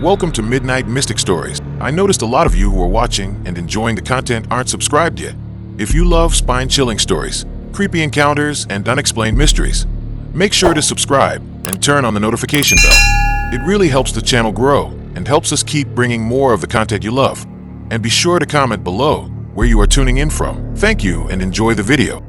Welcome to Midnight Mystic Stories. I noticed a lot of you who are watching and enjoying the content aren't subscribed yet. If you love spine-chilling stories, creepy encounters, and unexplained mysteries, make sure to subscribe and turn on the notification bell. It really helps the channel grow and helps us keep bringing more of the content you love. And be sure to comment below where you are tuning in from. Thank you and enjoy the video.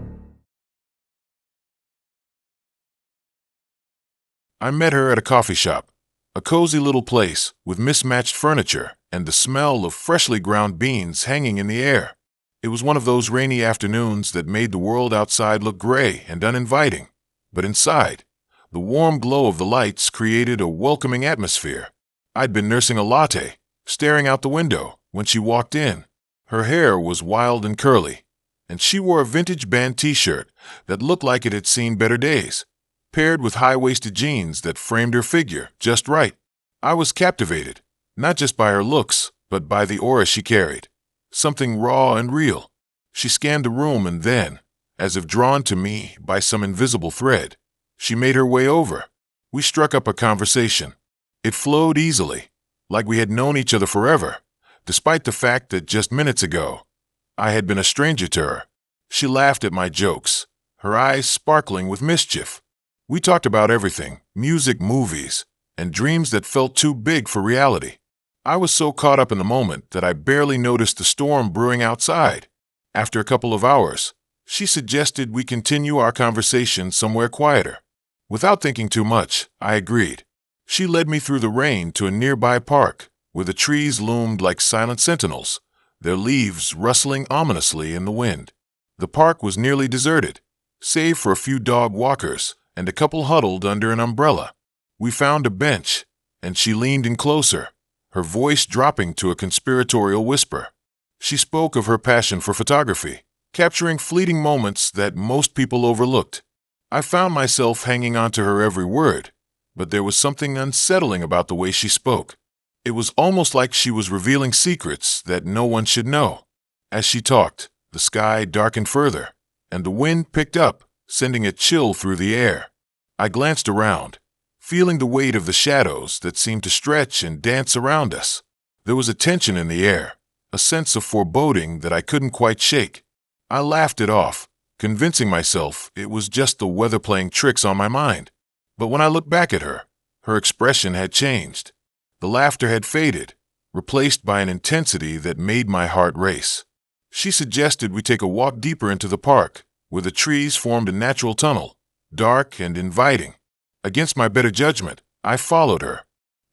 I met her at a coffee shop. A cozy little place with mismatched furniture and the smell of freshly ground beans hanging in the air. It was one of those rainy afternoons that made the world outside look gray and uninviting. But inside, the warm glow of the lights created a welcoming atmosphere. I'd been nursing a latte, staring out the window, when she walked in. Her hair was wild and curly, and she wore a vintage band t-shirt that looked like it had seen better days, paired with high-waisted jeans that framed her figure just right. I was captivated, not just by her looks, but by the aura she carried. Something raw and real. She scanned the room and then, as if drawn to me by some invisible thread, she made her way over. We struck up a conversation. It flowed easily, like we had known each other forever, despite the fact that just minutes ago, I had been a stranger to her. She laughed at my jokes, her eyes sparkling with mischief. We talked about everything, music, movies, and dreams that felt too big for reality. I was so caught up in the moment that I barely noticed the storm brewing outside. After a couple of hours, she suggested we continue our conversation somewhere quieter. Without thinking too much, I agreed. She led me through the rain to a nearby park, where the trees loomed like silent sentinels, their leaves rustling ominously in the wind. The park was nearly deserted, save for a few dog walkers and a couple huddled under an umbrella. We found a bench, and she leaned in closer, her voice dropping to a conspiratorial whisper. She spoke of her passion for photography, capturing fleeting moments that most people overlooked. I found myself hanging on to her every word, but there was something unsettling about the way she spoke. It was almost like she was revealing secrets that no one should know. As she talked, the sky darkened further, and the wind picked up, sending a chill through the air. I glanced around, feeling the weight of the shadows that seemed to stretch and dance around us. There was a tension in the air, a sense of foreboding that I couldn't quite shake. I laughed it off, convincing myself it was just the weather playing tricks on my mind. But when I looked back at her, her expression had changed. The laughter had faded, replaced by an intensity that made my heart race. She suggested we take a walk deeper into the park, where the trees formed a natural tunnel, dark and inviting. Against my better judgment, I followed her.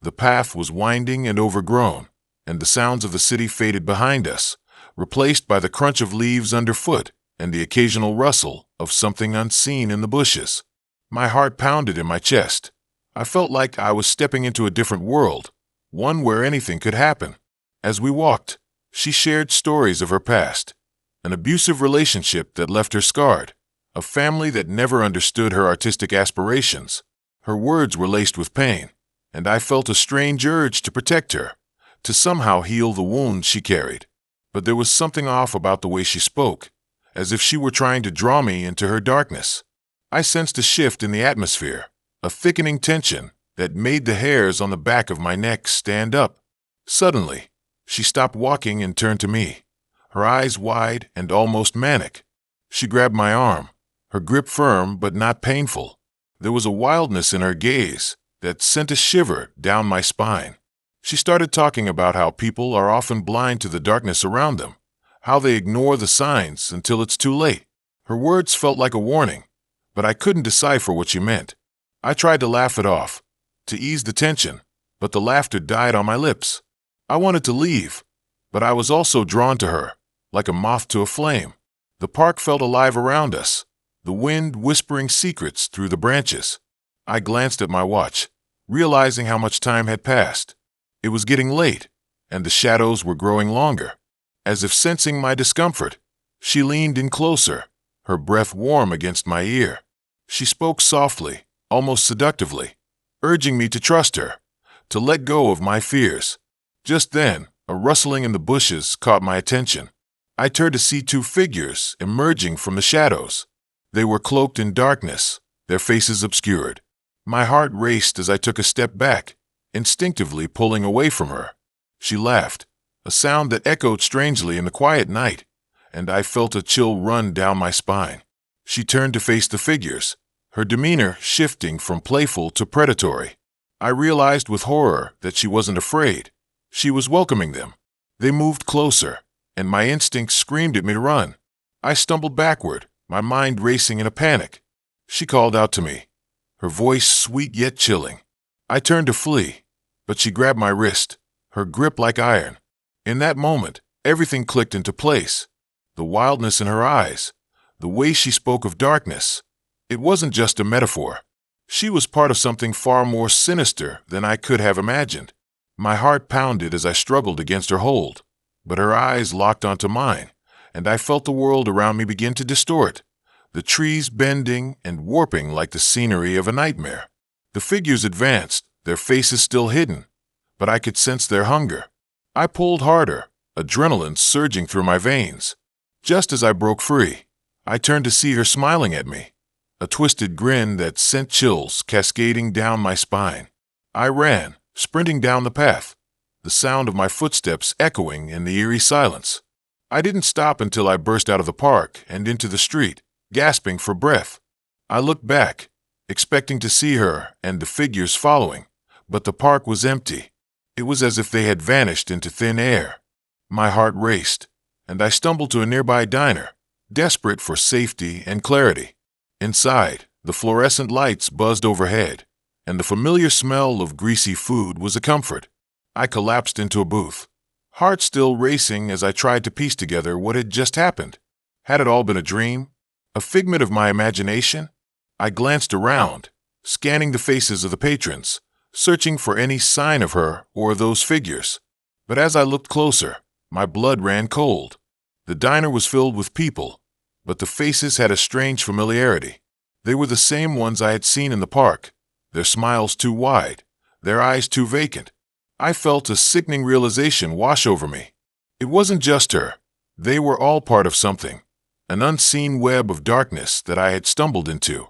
The path was winding and overgrown, and the sounds of the city faded behind us, replaced by the crunch of leaves underfoot and the occasional rustle of something unseen in the bushes. My heart pounded in my chest. I felt like I was stepping into a different world, one where anything could happen. As we walked, she shared stories of her past. An abusive relationship that left her scarred, a family that never understood her artistic aspirations. Her words were laced with pain, and I felt a strange urge to protect her, to somehow heal the wounds she carried. But there was something off about the way she spoke, as if she were trying to draw me into her darkness. I sensed a shift in the atmosphere, a thickening tension that made the hairs on the back of my neck stand up. Suddenly, she stopped walking and turned to me, her eyes wide and almost manic. She grabbed my arm, her grip firm but not painful. There was a wildness in her gaze that sent a shiver down my spine. She started talking about how people are often blind to the darkness around them, how they ignore the signs until it's too late. Her words felt like a warning, but I couldn't decipher what she meant. I tried to laugh it off, to ease the tension, but the laughter died on my lips. I wanted to leave, but I was also drawn to her, like a moth to a flame. The park felt alive around us, the wind whispering secrets through the branches. I glanced at my watch, realizing how much time had passed. It was getting late, and the shadows were growing longer. As if sensing my discomfort, she leaned in closer, her breath warm against my ear. She spoke softly, almost seductively, urging me to trust her, to let go of my fears. Just then, a rustling in the bushes caught my attention. I turned to see two figures emerging from the shadows. They were cloaked in darkness, their faces obscured. My heart raced as I took a step back, instinctively pulling away from her. She laughed, a sound that echoed strangely in the quiet night, and I felt a chill run down my spine. She turned to face the figures, her demeanor shifting from playful to predatory. I realized with horror that she wasn't afraid. She was welcoming them. They moved closer, and my instincts screamed at me to run. I stumbled backward, my mind racing in a panic. She called out to me, her voice sweet yet chilling. I turned to flee, but she grabbed my wrist, her grip like iron. In that moment, everything clicked into place. The wildness in her eyes, the way she spoke of darkness. It wasn't just a metaphor. She was part of something far more sinister than I could have imagined. My heart pounded as I struggled against her hold, but her eyes locked onto mine, and I felt the world around me begin to distort, the trees bending and warping like the scenery of a nightmare. The figures advanced, their faces still hidden, but I could sense their hunger. I pulled harder, adrenaline surging through my veins. Just as I broke free, I turned to see her smiling at me, a twisted grin that sent chills cascading down my spine. I ran, sprinting down the path, the sound of my footsteps echoing in the eerie silence. I didn't stop until I burst out of the park and into the street, gasping for breath. I looked back, expecting to see her and the figures following, but the park was empty. It was as if they had vanished into thin air. My heart raced, and I stumbled to a nearby diner, desperate for safety and clarity. Inside, the fluorescent lights buzzed overhead, and the familiar smell of greasy food was a comfort. I collapsed into a booth, heart still racing as I tried to piece together what had just happened. Had it all been a dream? A figment of my imagination? I glanced around, scanning the faces of the patrons, searching for any sign of her or those figures. But as I looked closer, my blood ran cold. The diner was filled with people, but the faces had a strange familiarity. They were the same ones I had seen in the park, their smiles too wide, their eyes too vacant. I felt a sickening realization wash over me. It wasn't just her. They were all part of something, an unseen web of darkness that I had stumbled into.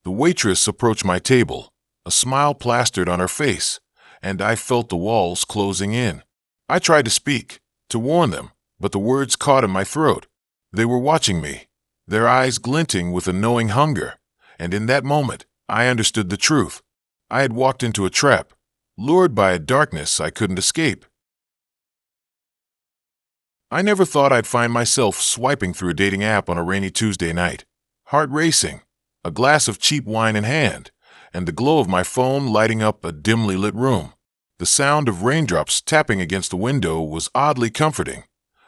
The waitress approached my table, a smile plastered on her face, and I felt the walls closing in. I tried to speak, to warn them, but the words caught in my throat. They were watching me, their eyes glinting with a knowing hunger, and in that moment, I understood the truth. I had walked into a trap, lured by a darkness I couldn't escape. I never thought I'd find myself swiping through a dating app on a rainy Tuesday night, heart racing, a glass of cheap wine in hand, and the glow of my phone lighting up a dimly lit room. The sound of raindrops tapping against the window was oddly comforting,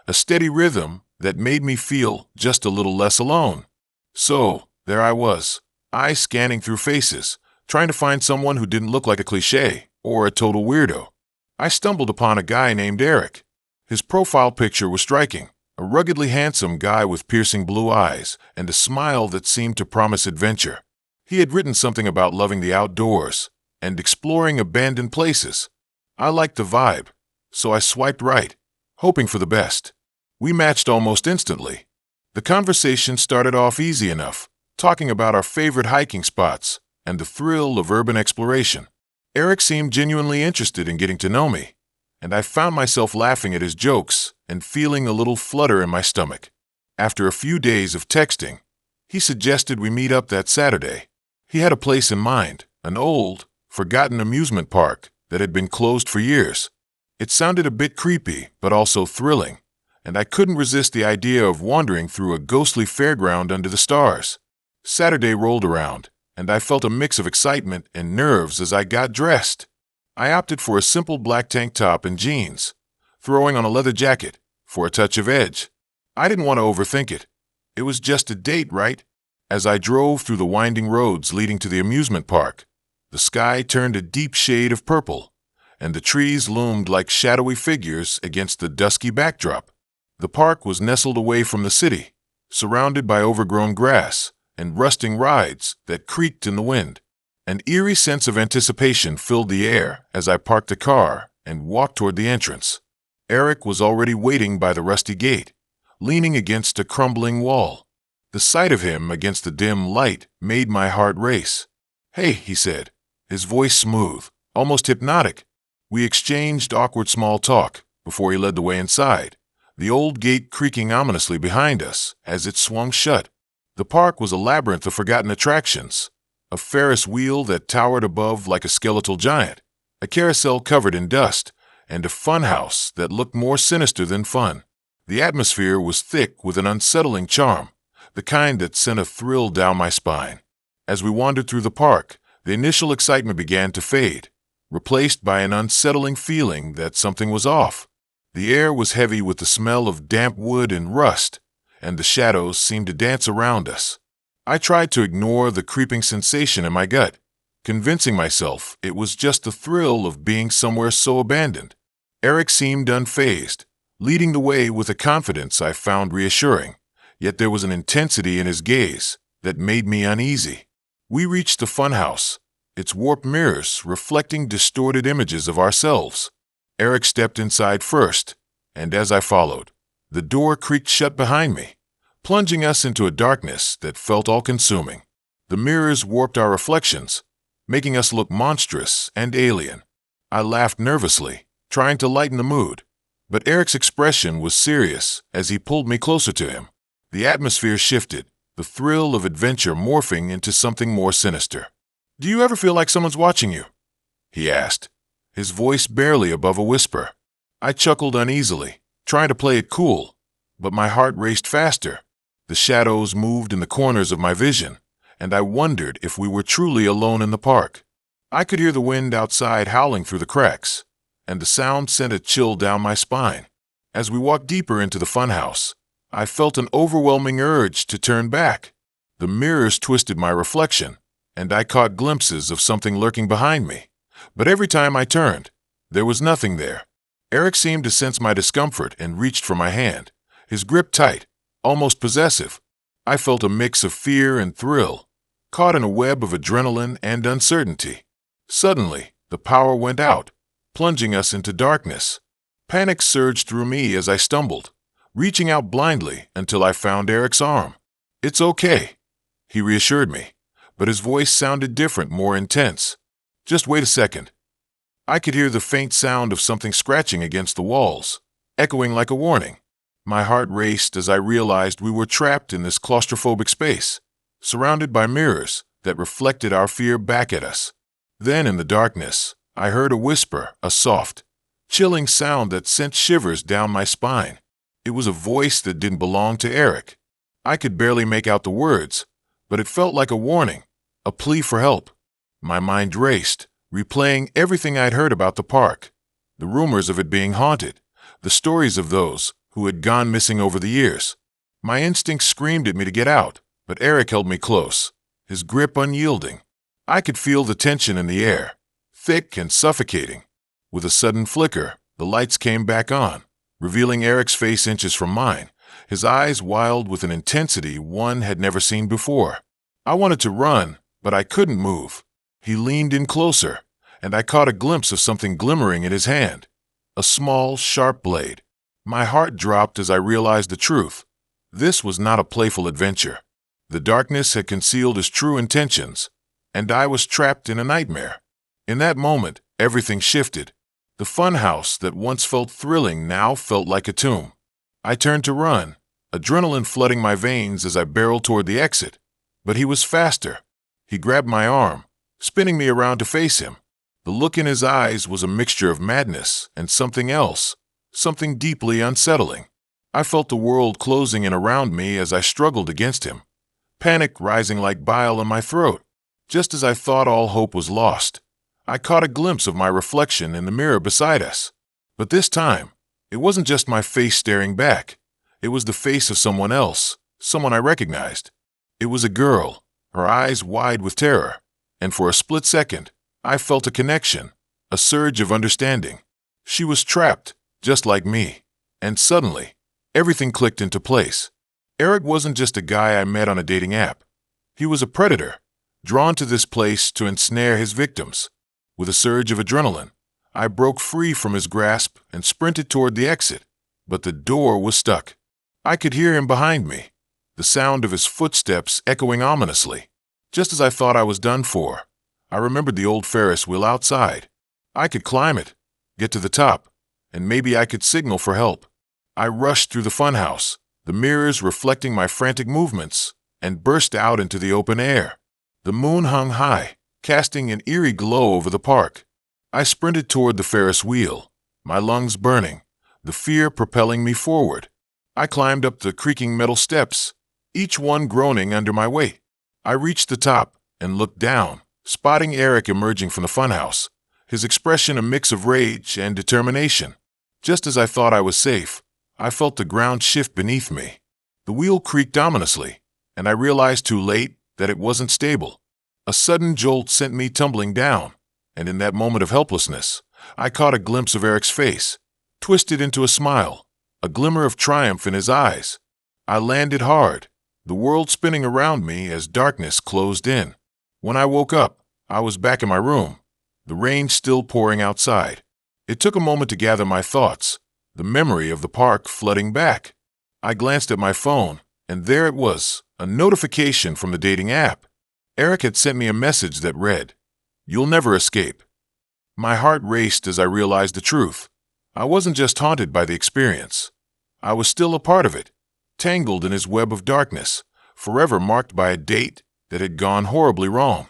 a steady rhythm that made me feel just a little less alone. So, there I was, eyes scanning through faces, trying to find someone who didn't look like a cliché or a total weirdo. I stumbled upon a guy named Eric. His profile picture was striking, a ruggedly handsome guy with piercing blue eyes and a smile that seemed to promise adventure. He had written something about loving the outdoors and exploring abandoned places. I liked the vibe, so I swiped right, hoping for the best. We matched almost instantly. The conversation started off easy enough, talking about our favorite hiking spots and the thrill of urban exploration. Eric seemed genuinely interested in getting to know me, and I found myself laughing at his jokes and feeling a little flutter in my stomach. After a few days of texting, he suggested we meet up that Saturday. He had a place in mind, an old, forgotten amusement park that had been closed for years. It sounded a bit creepy, but also thrilling, and I couldn't resist the idea of wandering through a ghostly fairground under the stars. Saturday rolled around, and I felt a mix of excitement and nerves as I got dressed. I opted for a simple black tank top and jeans, throwing on a leather jacket for a touch of edge. I didn't want to overthink it. It was just a date, right? As I drove through the winding roads leading to the amusement park, the sky turned a deep shade of purple, and the trees loomed like shadowy figures against the dusky backdrop. The park was nestled away from the city, surrounded by overgrown grass and rusting rides that creaked in the wind. An eerie sense of anticipation filled the air as I parked the car and walked toward the entrance. Eric was already waiting by the rusty gate, leaning against a crumbling wall. The sight of him against the dim light made my heart race. "Hey," he said, his voice smooth, almost hypnotic. We exchanged awkward small talk before he led the way inside, the old gate creaking ominously behind us as it swung shut. The park was a labyrinth of forgotten attractions, a Ferris wheel that towered above like a skeletal giant, a carousel covered in dust, and a funhouse that looked more sinister than fun. The atmosphere was thick with an unsettling charm, the kind that sent a thrill down my spine. As we wandered through the park, the initial excitement began to fade, replaced by an unsettling feeling that something was off. The air was heavy with the smell of damp wood and rust, and the shadows seemed to dance around us. I tried to ignore the creeping sensation in my gut, convincing myself it was just the thrill of being somewhere so abandoned. Eric seemed unfazed, leading the way with a confidence I found reassuring, yet there was an intensity in his gaze that made me uneasy. We reached the funhouse, its warped mirrors reflecting distorted images of ourselves. Eric stepped inside first, and as I followed, the door creaked shut behind me, plunging us into a darkness that felt all-consuming. The mirrors warped our reflections, making us look monstrous and alien. I laughed nervously, trying to lighten the mood, but Eric's expression was serious as he pulled me closer to him. The atmosphere shifted, the thrill of adventure morphing into something more sinister. "Do you ever feel like someone's watching you?" he asked, his voice barely above a whisper. I chuckled uneasily, trying to play it cool, but my heart raced faster. The shadows moved in the corners of my vision, and I wondered if we were truly alone in the park. I could hear the wind outside howling through the cracks, and the sound sent a chill down my spine. As we walked deeper into the funhouse, I felt an overwhelming urge to turn back. The mirrors twisted my reflection, and I caught glimpses of something lurking behind me. But every time I turned, there was nothing there. Eric seemed to sense my discomfort and reached for my hand, his grip tight, almost possessive. I felt a mix of fear and thrill, caught in a web of adrenaline and uncertainty. Suddenly, the power went out, plunging us into darkness. Panic surged through me as I stumbled, reaching out blindly until I found Eric's arm. "It's okay," he reassured me, but his voice sounded different, more intense. "Just wait a second." I could hear the faint sound of something scratching against the walls, echoing like a warning. My heart raced as I realized we were trapped in this claustrophobic space, surrounded by mirrors that reflected our fear back at us. Then in the darkness, I heard a whisper, a soft, chilling sound that sent shivers down my spine. It was a voice that didn't belong to Eric. I could barely make out the words, but it felt like a warning, a plea for help. My mind raced, replaying everything I'd heard about the park, the rumors of it being haunted, the stories of those who had gone missing over the years. My instincts screamed at me to get out, but Eric held me close, his grip unyielding. I could feel the tension in the air, thick and suffocating. With a sudden flicker, the lights came back on, revealing Eric's face inches from mine, his eyes wild with an intensity one had never seen before. I wanted to run, but I couldn't move. He leaned in closer, and I caught a glimpse of something glimmering in his hand, a small, sharp blade. My heart dropped as I realized the truth. This was not a playful adventure. The darkness had concealed his true intentions, and I was trapped in a nightmare. In that moment, everything shifted. The funhouse that once felt thrilling now felt like a tomb. I turned to run, adrenaline flooding my veins as I barreled toward the exit. But he was faster. He grabbed my arm, spinning me around to face him. The look in his eyes was a mixture of madness and something else, something deeply unsettling. I felt the world closing in around me as I struggled against him, panic rising like bile in my throat. Just as I thought all hope was lost, I caught a glimpse of my reflection in the mirror beside us. But this time, it wasn't just my face staring back. It was the face of someone else, someone I recognized. It was a girl, her eyes wide with terror, and for a split second, I felt a connection, a surge of understanding. She was trapped, just like me, and suddenly, everything clicked into place. Eric wasn't just a guy I met on a dating app. He was a predator, drawn to this place to ensnare his victims. With a surge of adrenaline, I broke free from his grasp and sprinted toward the exit, but the door was stuck. I could hear him behind me, the sound of his footsteps echoing ominously. Just as I thought I was done for, I remembered the old Ferris wheel outside. I could climb it, get to the top, and maybe I could signal for help. I rushed through the funhouse, the mirrors reflecting my frantic movements, and burst out into the open air. The moon hung high, casting an eerie glow over the park. I sprinted toward the Ferris wheel, my lungs burning, the fear propelling me forward. I climbed up the creaking metal steps, each one groaning under my weight. I reached the top and looked down, spotting Eric emerging from the funhouse, his expression a mix of rage and determination. Just as I thought I was safe, I felt the ground shift beneath me. The wheel creaked ominously, and I realized too late that it wasn't stable. A sudden jolt sent me tumbling down, and in that moment of helplessness, I caught a glimpse of Eric's face, twisted into a smile, a glimmer of triumph in his eyes. I landed hard, the world spinning around me as darkness closed in. When I woke up, I was back in my room, the rain still pouring outside. It took a moment to gather my thoughts, the memory of the park flooding back. I glanced at my phone, and there it was, a notification from the dating app. Eric had sent me a message that read, "You'll never escape." My heart raced as I realized the truth. I wasn't just haunted by the experience. I was still a part of it, tangled in his web of darkness, forever marked by a date that had gone horribly wrong.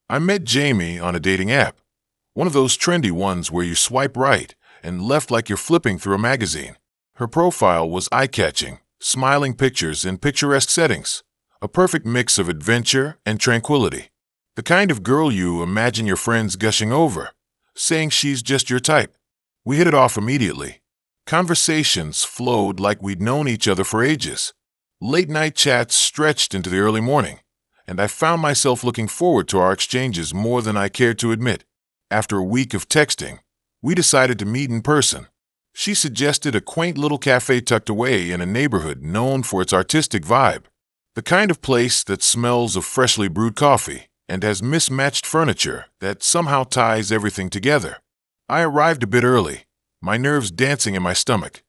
I met Jamie on a dating app, one of those trendy ones where you swipe right and left like you're flipping through a magazine. Her profile was eye-catching, smiling pictures in picturesque settings, a perfect mix of adventure and tranquility. The kind of girl you imagine your friends gushing over, saying she's just your type. We hit it off immediately. Conversations flowed like we'd known each other for ages. Late-night chats stretched into the early morning, and I found myself looking forward to our exchanges more than I cared to admit. After a week of texting, we decided to meet in person. She suggested a quaint little cafe tucked away in a neighborhood known for its artistic vibe, the kind of place that smells of freshly brewed coffee and has mismatched furniture that somehow ties everything together. I arrived a bit early, my nerves dancing in my stomach.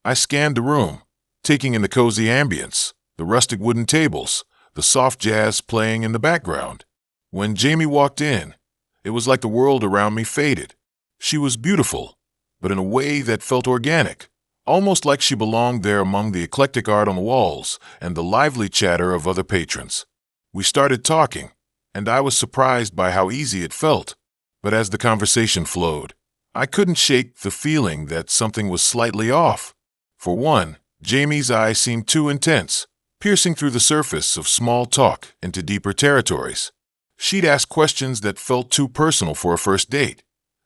I scanned the room, taking in the cozy ambience, the rustic wooden tables, the soft jazz playing in the background. When Jamie walked in, it was like the world around me faded. She was beautiful, but in a way that felt organic, almost like she belonged there among the eclectic art on the walls and the lively chatter of other patrons. We started talking, and I was surprised by how easy it felt. But as the conversation flowed, I couldn't shake the feeling that something was slightly off. For one, Jamie's eyes seemed too intense, piercing through the surface of small talk into deeper territories. She'd ask questions that felt too personal for a first date,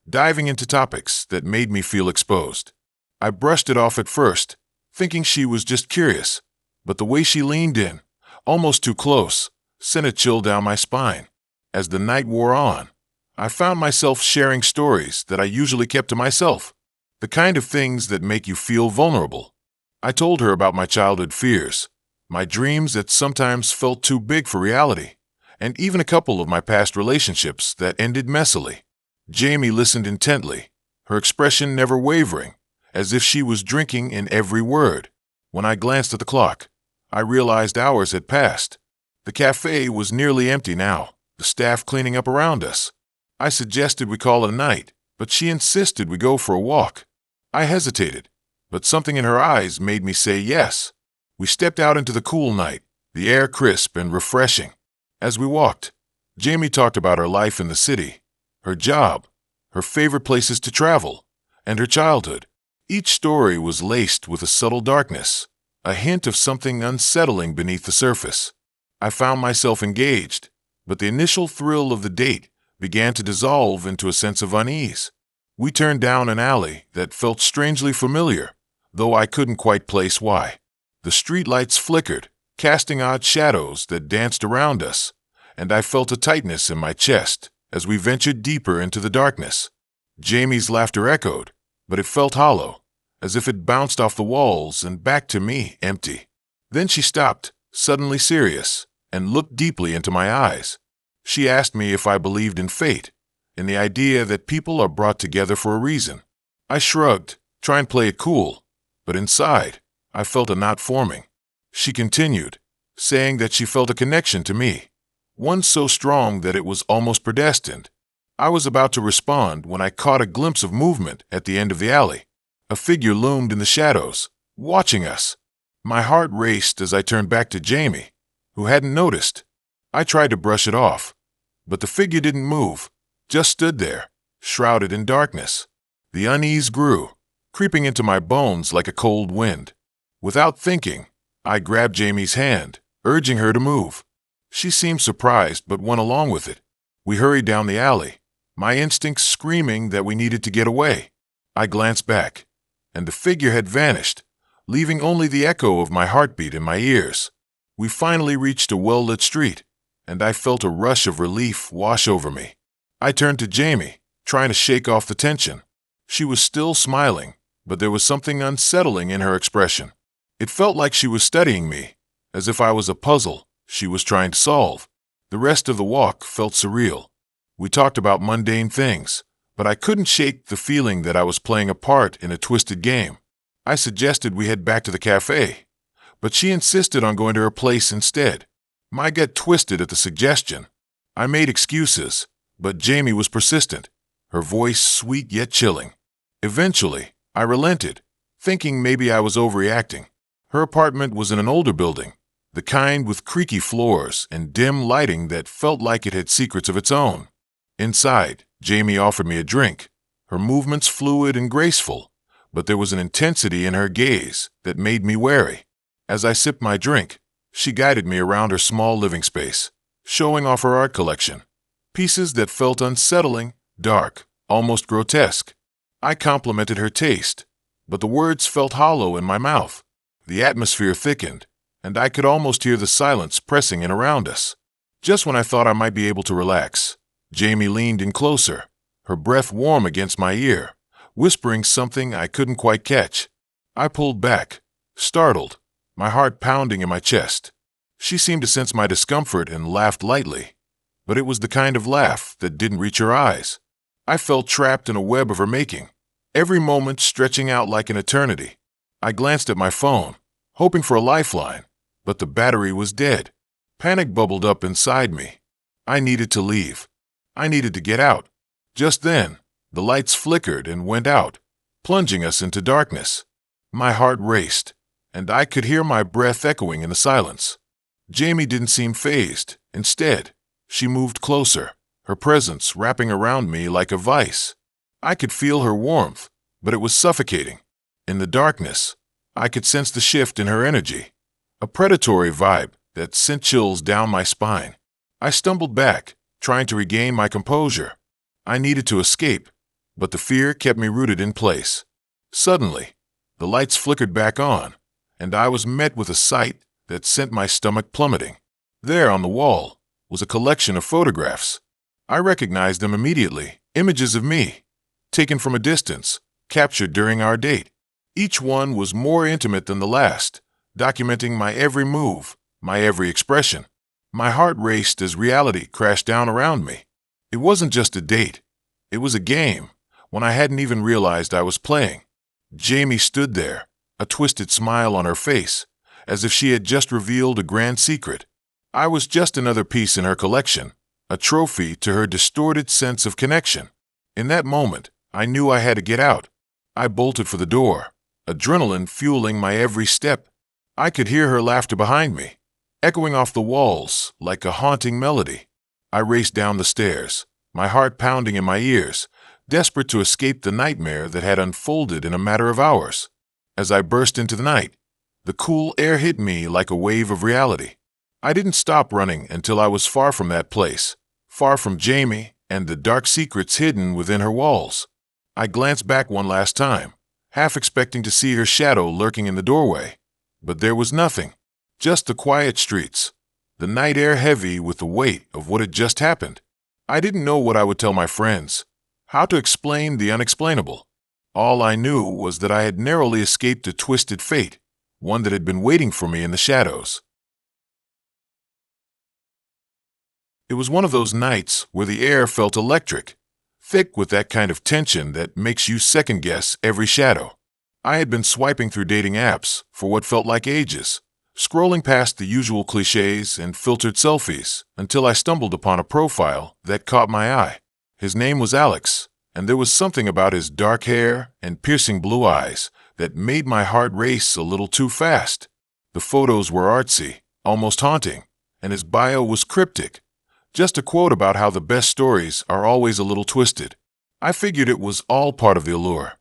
diving into topics that made me feel exposed. I brushed it off at first, thinking she was just curious, but the way she leaned in, almost too close, sent a chill down my spine. As the night wore on, I found myself sharing stories that I usually kept to myself, the kind of things that make you feel vulnerable. I told her about my childhood fears, my dreams that sometimes felt too big for reality, and even a couple of my past relationships that ended messily. Jamie listened intently, her expression never wavering, as if she was drinking in every word. When I glanced at the clock, I realized hours had passed. The cafe was nearly empty now, the staff cleaning up around us. I suggested we call it a night, but she insisted we go for a walk. I hesitated, but something in her eyes made me say yes. We stepped out into the cool night, the air crisp and refreshing. As we walked, Jamie talked about her life in the city, her job, her favorite places to travel, and her childhood. Each story was laced with a subtle darkness, a hint of something unsettling beneath the surface. I found myself engaged, but the initial thrill of the date began to dissolve into a sense of unease. We turned down an alley that felt strangely familiar, though I couldn't quite place why. The streetlights flickered, casting odd shadows that danced around us, and I felt a tightness in my chest as we ventured deeper into the darkness. Jamie's laughter echoed, but it felt hollow, as if it bounced off the walls and back to me empty. Then she stopped, suddenly serious, and looked deeply into my eyes. She asked me if I believed in fate, in the idea that people are brought together for a reason. I shrugged, trying to play it cool, but inside, I felt a knot forming. She continued, saying that she felt a connection to me, one so strong that it was almost predestined. I was about to respond when I caught a glimpse of movement at the end of the alley. A figure loomed in the shadows, watching us. My heart raced as I turned back to Jamie, who hadn't noticed. I tried to brush it off, but the figure didn't move, just stood there, shrouded in darkness. The unease grew, creeping into my bones like a cold wind. Without thinking, I grabbed Jamie's hand, urging her to move. She seemed surprised but went along with it. We hurried down the alley, my instincts screaming that we needed to get away. I glanced back, and the figure had vanished, leaving only the echo of my heartbeat in my ears. We finally reached a well-lit street, and I felt a rush of relief wash over me. I turned to Jamie, trying to shake off the tension. She was still smiling, but there was something unsettling in her expression. It felt like she was studying me, as if I was a puzzle she was trying to solve. The rest of the walk felt surreal. We talked about mundane things, but I couldn't shake the feeling that I was playing a part in a twisted game. I suggested we head back to the cafe, but she insisted on going to her place instead. My gut twisted at the suggestion. I made excuses, but Jamie was persistent, her voice sweet yet chilling. Eventually, I relented, thinking maybe I was overreacting. Her apartment was in an older building, the kind with creaky floors and dim lighting that felt like it had secrets of its own. Inside, Jamie offered me a drink, her movements fluid and graceful, but there was an intensity in her gaze that made me wary. As I sipped my drink, she guided me around her small living space, showing off her art collection, pieces that felt unsettling, dark, almost grotesque. I complimented her taste, but the words felt hollow in my mouth. The atmosphere thickened, and I could almost hear the silence pressing in around us. Just when I thought I might be able to relax, Jamie leaned in closer, her breath warm against my ear, whispering something I couldn't quite catch. I pulled back, startled, my heart pounding in my chest. She seemed to sense my discomfort and laughed lightly, but it was the kind of laugh that didn't reach her eyes. I felt trapped in a web of her making, every moment stretching out like an eternity. I glanced at my phone, hoping for a lifeline, but the battery was dead. Panic bubbled up inside me. I needed to leave. I needed to get out. Just then, the lights flickered and went out, plunging us into darkness. My heart raced, and I could hear my breath echoing in the silence. Jamie didn't seem fazed. Instead, she moved closer, her presence wrapping around me like a vice. I could feel her warmth, but it was suffocating. In the darkness, I could sense the shift in her energy, a predatory vibe that sent chills down my spine. I stumbled back, trying to regain my composure. I needed to escape, but the fear kept me rooted in place. Suddenly, the lights flickered back on, and I was met with a sight that sent my stomach plummeting. There on the wall was a collection of photographs. I recognized them immediately, images of me, taken from a distance, captured during our date. Each one was more intimate than the last, documenting my every move, my every expression. My heart raced as reality crashed down around me. It wasn't just a date. It was a game, when I hadn't even realized I was playing. Jamie stood there, a twisted smile on her face, as if she had just revealed a grand secret. I was just another piece in her collection, a trophy to her distorted sense of connection. In that moment, I knew I had to get out. I bolted for the door, adrenaline fueling my every step. I could hear her laughter behind me, echoing off the walls like a haunting melody. I raced down the stairs, my heart pounding in my ears, desperate to escape the nightmare that had unfolded in a matter of hours. As I burst into the night, the cool air hit me like a wave of reality. I didn't stop running until I was far from that place, far from Jamie and the dark secrets hidden within her walls. I glanced back one last time, half expecting to see her shadow lurking in the doorway. But there was nothing, just the quiet streets, the night air heavy with the weight of what had just happened. I didn't know what I would tell my friends, how to explain the unexplainable. All I knew was that I had narrowly escaped a twisted fate, one that had been waiting for me in the shadows. It was one of those nights where the air felt electric, thick with that kind of tension that makes you second-guess every shadow. I had been swiping through dating apps for what felt like ages, scrolling past the usual cliches and filtered selfies until I stumbled upon a profile that caught my eye. His name was Alex, and there was something about his dark hair and piercing blue eyes that made my heart race a little too fast. The photos were artsy, almost haunting, and his bio was cryptic. Just a quote about how the best stories are always a little twisted. I figured it was all part of the allure.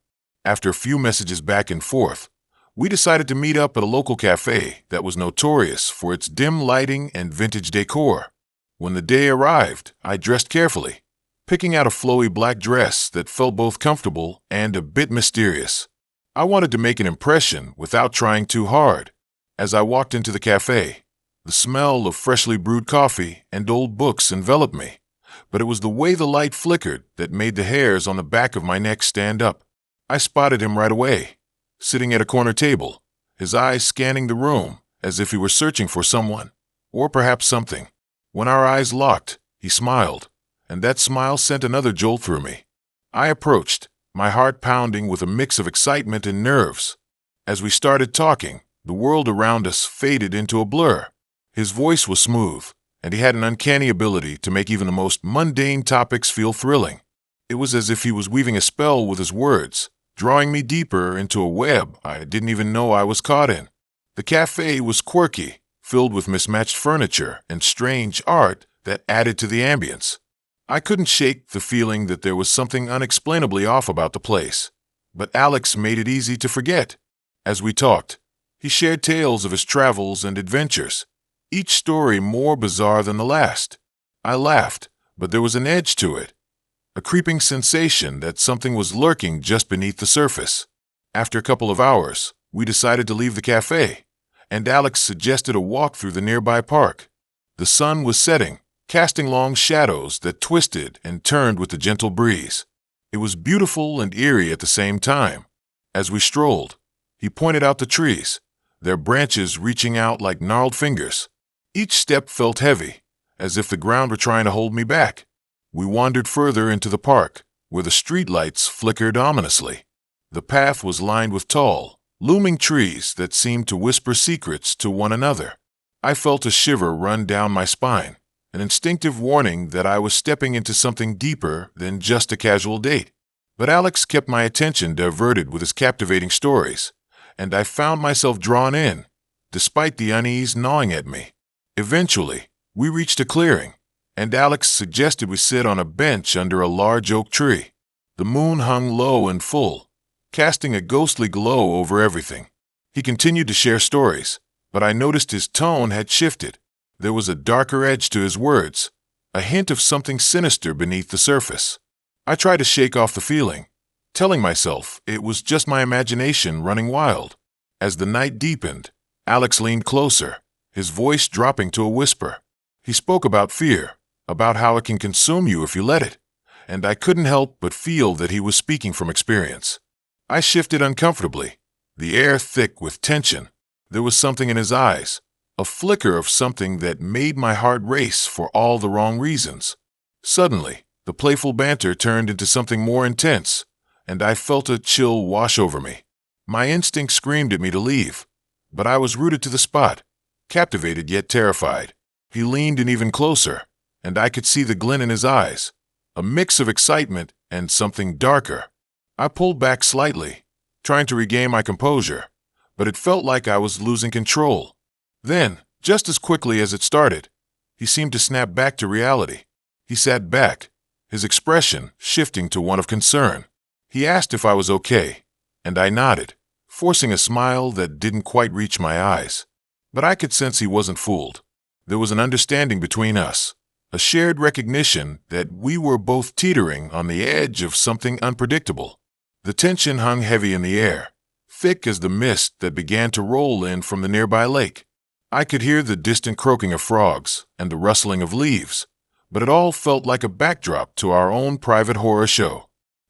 After a few messages back and forth, we decided to meet up at a local cafe that was notorious for its dim lighting and vintage decor. When the day arrived, I dressed carefully, picking out a flowy black dress that felt both comfortable and a bit mysterious. I wanted to make an impression without trying too hard. As I walked into the cafe, the smell of freshly brewed coffee and old books enveloped me, but it was the way the light flickered that made the hairs on the back of my neck stand up. I spotted him right away, sitting at a corner table, his eyes scanning the room as if he were searching for someone, or perhaps something. When our eyes locked, he smiled, and that smile sent another jolt through me. I approached, my heart pounding with a mix of excitement and nerves. As we started talking, the world around us faded into a blur. His voice was smooth, and he had an uncanny ability to make even the most mundane topics feel thrilling. It was as if he was weaving a spell with his words, drawing me deeper into a web I didn't even know I was caught in. The cafe was quirky, filled with mismatched furniture and strange art that added to the ambience. I couldn't shake the feeling that there was something unexplainably off about the place, but Alex made it easy to forget. As we talked, he shared tales of his travels and adventures, each story more bizarre than the last. I laughed, but there was an edge to it, a creeping sensation that something was lurking just beneath the surface. After a couple of hours, we decided to leave the cafe, and Alex suggested a walk through the nearby park. The sun was setting, casting long shadows that twisted and turned with the gentle breeze. It was beautiful and eerie at the same time. As we strolled, he pointed out the trees, their branches reaching out like gnarled fingers. Each step felt heavy, as if the ground were trying to hold me back. We wandered further into the park, where the streetlights flickered ominously. The path was lined with tall, looming trees that seemed to whisper secrets to one another. I felt a shiver run down my spine, an instinctive warning that I was stepping into something deeper than just a casual date. But Alex kept my attention diverted with his captivating stories, and I found myself drawn in, despite the unease gnawing at me. Eventually, we reached a clearing, and Alex suggested we sit on a bench under a large oak tree. The moon hung low and full, casting a ghostly glow over everything. He continued to share stories, but I noticed his tone had shifted. There was a darker edge to his words, a hint of something sinister beneath the surface. I tried to shake off the feeling, telling myself it was just my imagination running wild. As the night deepened, Alex leaned closer, his voice dropping to a whisper. He spoke about fear, about how it can consume you if you let it, and I couldn't help but feel that he was speaking from experience. I shifted uncomfortably, the air thick with tension. There was something in his eyes, a flicker of something that made my heart race for all the wrong reasons. Suddenly, the playful banter turned into something more intense, and I felt a chill wash over me. My instinct screamed at me to leave, but I was rooted to the spot, captivated yet terrified. He leaned in even closer, and I could see the glint in his eyes, a mix of excitement and something darker. I pulled back slightly, trying to regain my composure, but it felt like I was losing control. Then, just as quickly as it started, he seemed to snap back to reality. He sat back, his expression shifting to one of concern. He asked if I was okay, and I nodded, forcing a smile that didn't quite reach my eyes. But I could sense he wasn't fooled. There was an understanding between us, a shared recognition that we were both teetering on the edge of something unpredictable. The tension hung heavy in the air, thick as the mist that began to roll in from the nearby lake. I could hear the distant croaking of frogs and the rustling of leaves, but it all felt like a backdrop to our own private horror show.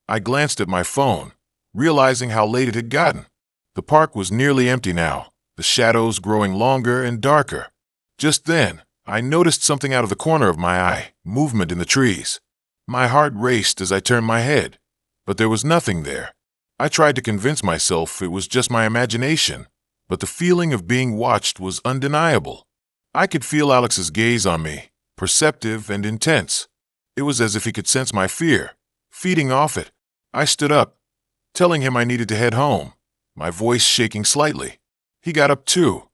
I glanced at my phone, realizing how late it had gotten. The park was nearly empty now, the shadows growing longer and darker. Just then, I noticed something out of the corner of my eye, movement in the trees. My heart raced as I turned my head, but there was nothing there. I tried to convince myself it was just my imagination, but the feeling of being watched was undeniable. I could feel Alex's gaze on me, perceptive and intense. It was as if he could sense my fear, feeding off it. I stood up, telling him I needed to head home, my voice shaking slightly. He got up too,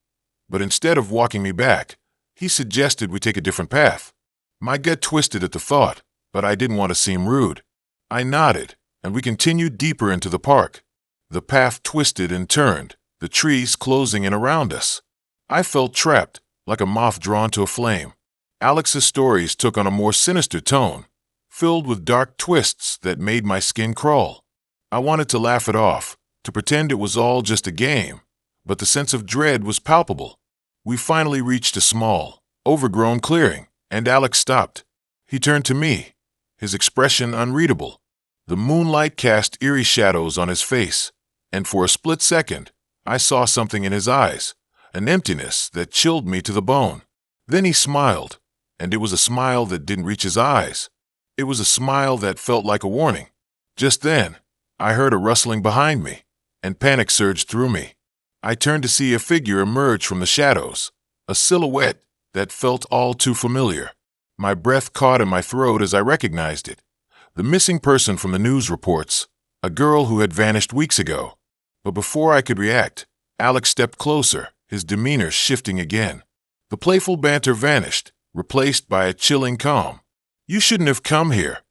but instead of walking me back, he suggested we take a different path. My gut twisted at the thought, but I didn't want to seem rude. I nodded, and we continued deeper into the park. The path twisted and turned, the trees closing in around us. I felt trapped, like a moth drawn to a flame. Alex's stories took on a more sinister tone, filled with dark twists that made my skin crawl. I wanted to laugh it off, to pretend it was all just a game, but the sense of dread was palpable. We finally reached a small, overgrown clearing, and Alex stopped. He turned to me, his expression unreadable. The moonlight cast eerie shadows on his face, and for a split second, I saw something in his eyes, an emptiness that chilled me to the bone. Then he smiled, and it was a smile that didn't reach his eyes. It was a smile that felt like a warning. Just then, I heard a rustling behind me, and panic surged through me. I turned to see a figure emerge from the shadows, a silhouette that felt all too familiar. My breath caught in my throat as I recognized it. The missing person from the news reports, a girl who had vanished weeks ago. But before I could react, Alex stepped closer, his demeanor shifting again. The playful banter vanished, replaced by a chilling calm. "You shouldn't have come here,"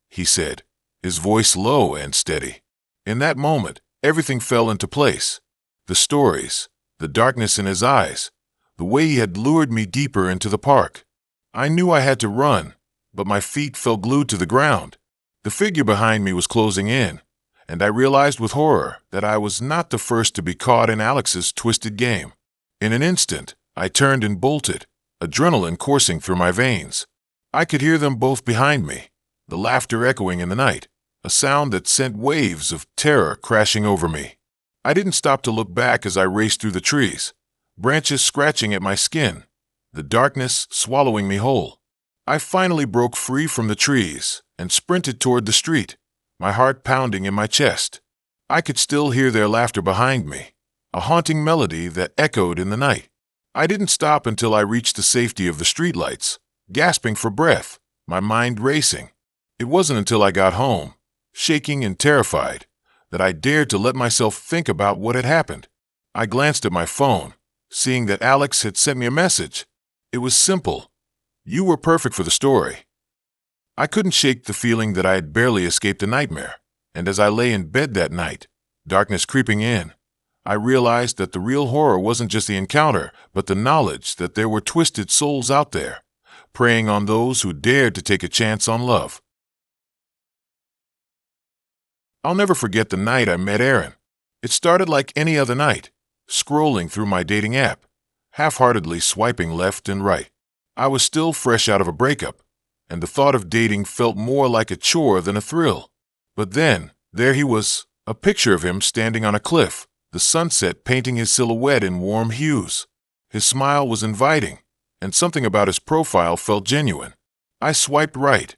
he said, his voice low and steady. In that moment, everything fell into place. The stories, the darkness in his eyes, the way he had lured me deeper into the park. I knew I had to run, but my feet felt glued to the ground. The figure behind me was closing in, and I realized with horror that I was not the first to be caught in Alex's twisted game. In an instant, I turned and bolted, adrenaline coursing through my veins. I could hear them both behind me, the laughter echoing in the night, a sound that sent waves of terror crashing over me. I didn't stop to look back as I raced through the trees, branches scratching at my skin, the darkness swallowing me whole. I finally broke free from the trees and sprinted toward the street, my heart pounding in my chest. I could still hear their laughter behind me, a haunting melody that echoed in the night. I didn't stop until I reached the safety of the streetlights, gasping for breath, my mind racing. It wasn't until I got home, shaking and terrified, that I dared to let myself think about what had happened. I glanced at my phone, seeing that Alex had sent me a message. It was simple. "You were perfect for the story." I couldn't shake the feeling that I had barely escaped a nightmare, and as I lay in bed that night, darkness creeping in, I realized that the real horror wasn't just the encounter, but the knowledge that there were twisted souls out there, preying on those who dared to take a chance on love. I'll never forget the night I met Aaron. It started like any other night, scrolling through my dating app, half-heartedly swiping left and right. I was still fresh out of a breakup, and the thought of dating felt more like a chore than a thrill. But then, there he was, a picture of him standing on a cliff, the sunset painting his silhouette in warm hues. His smile was inviting, and something about his profile felt genuine. I swiped right,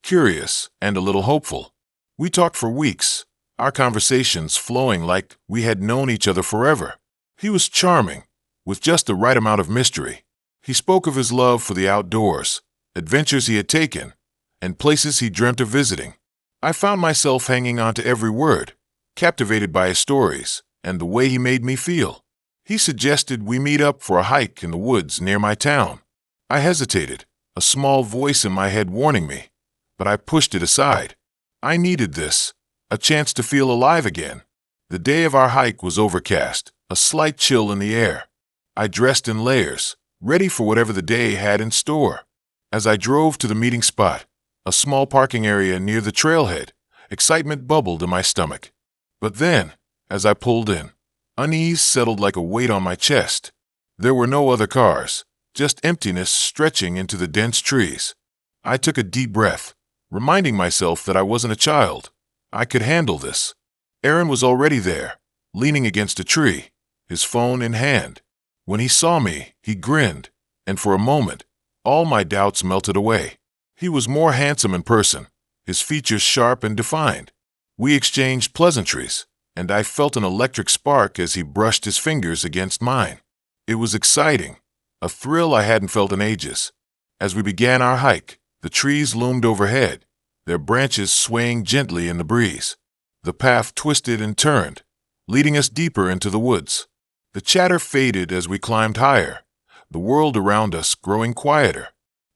curious and a little hopeful. We talked for weeks, our conversations flowing like we had known each other forever. He was charming, with just the right amount of mystery. He spoke of his love for the outdoors, adventures he had taken, and places he dreamt of visiting. I found myself hanging on to every word, captivated by his stories and the way he made me feel. He suggested we meet up for a hike in the woods near my town. I hesitated, a small voice in my head warning me, but I pushed it aside. I needed this, a chance to feel alive again. The day of our hike was overcast, a slight chill in the air. I dressed in layers, ready for whatever the day had in store. As I drove to the meeting spot, a small parking area near the trailhead, excitement bubbled in my stomach. But then, as I pulled in, unease settled like a weight on my chest. There were no other cars, just emptiness stretching into the dense trees. I took a deep breath, reminding myself that I wasn't a child. I could handle this. Aaron was already there, leaning against a tree, his phone in hand. When he saw me, he grinned, and for a moment, all my doubts melted away. He was more handsome in person, his features sharp and defined. We exchanged pleasantries, and I felt an electric spark as he brushed his fingers against mine. It was exciting, a thrill I hadn't felt in ages. As we began our hike, The trees loomed overhead, their branches swaying gently in the breeze. The path twisted and turned, leading us deeper into the woods. The chatter faded as we climbed higher, the world around us growing quieter.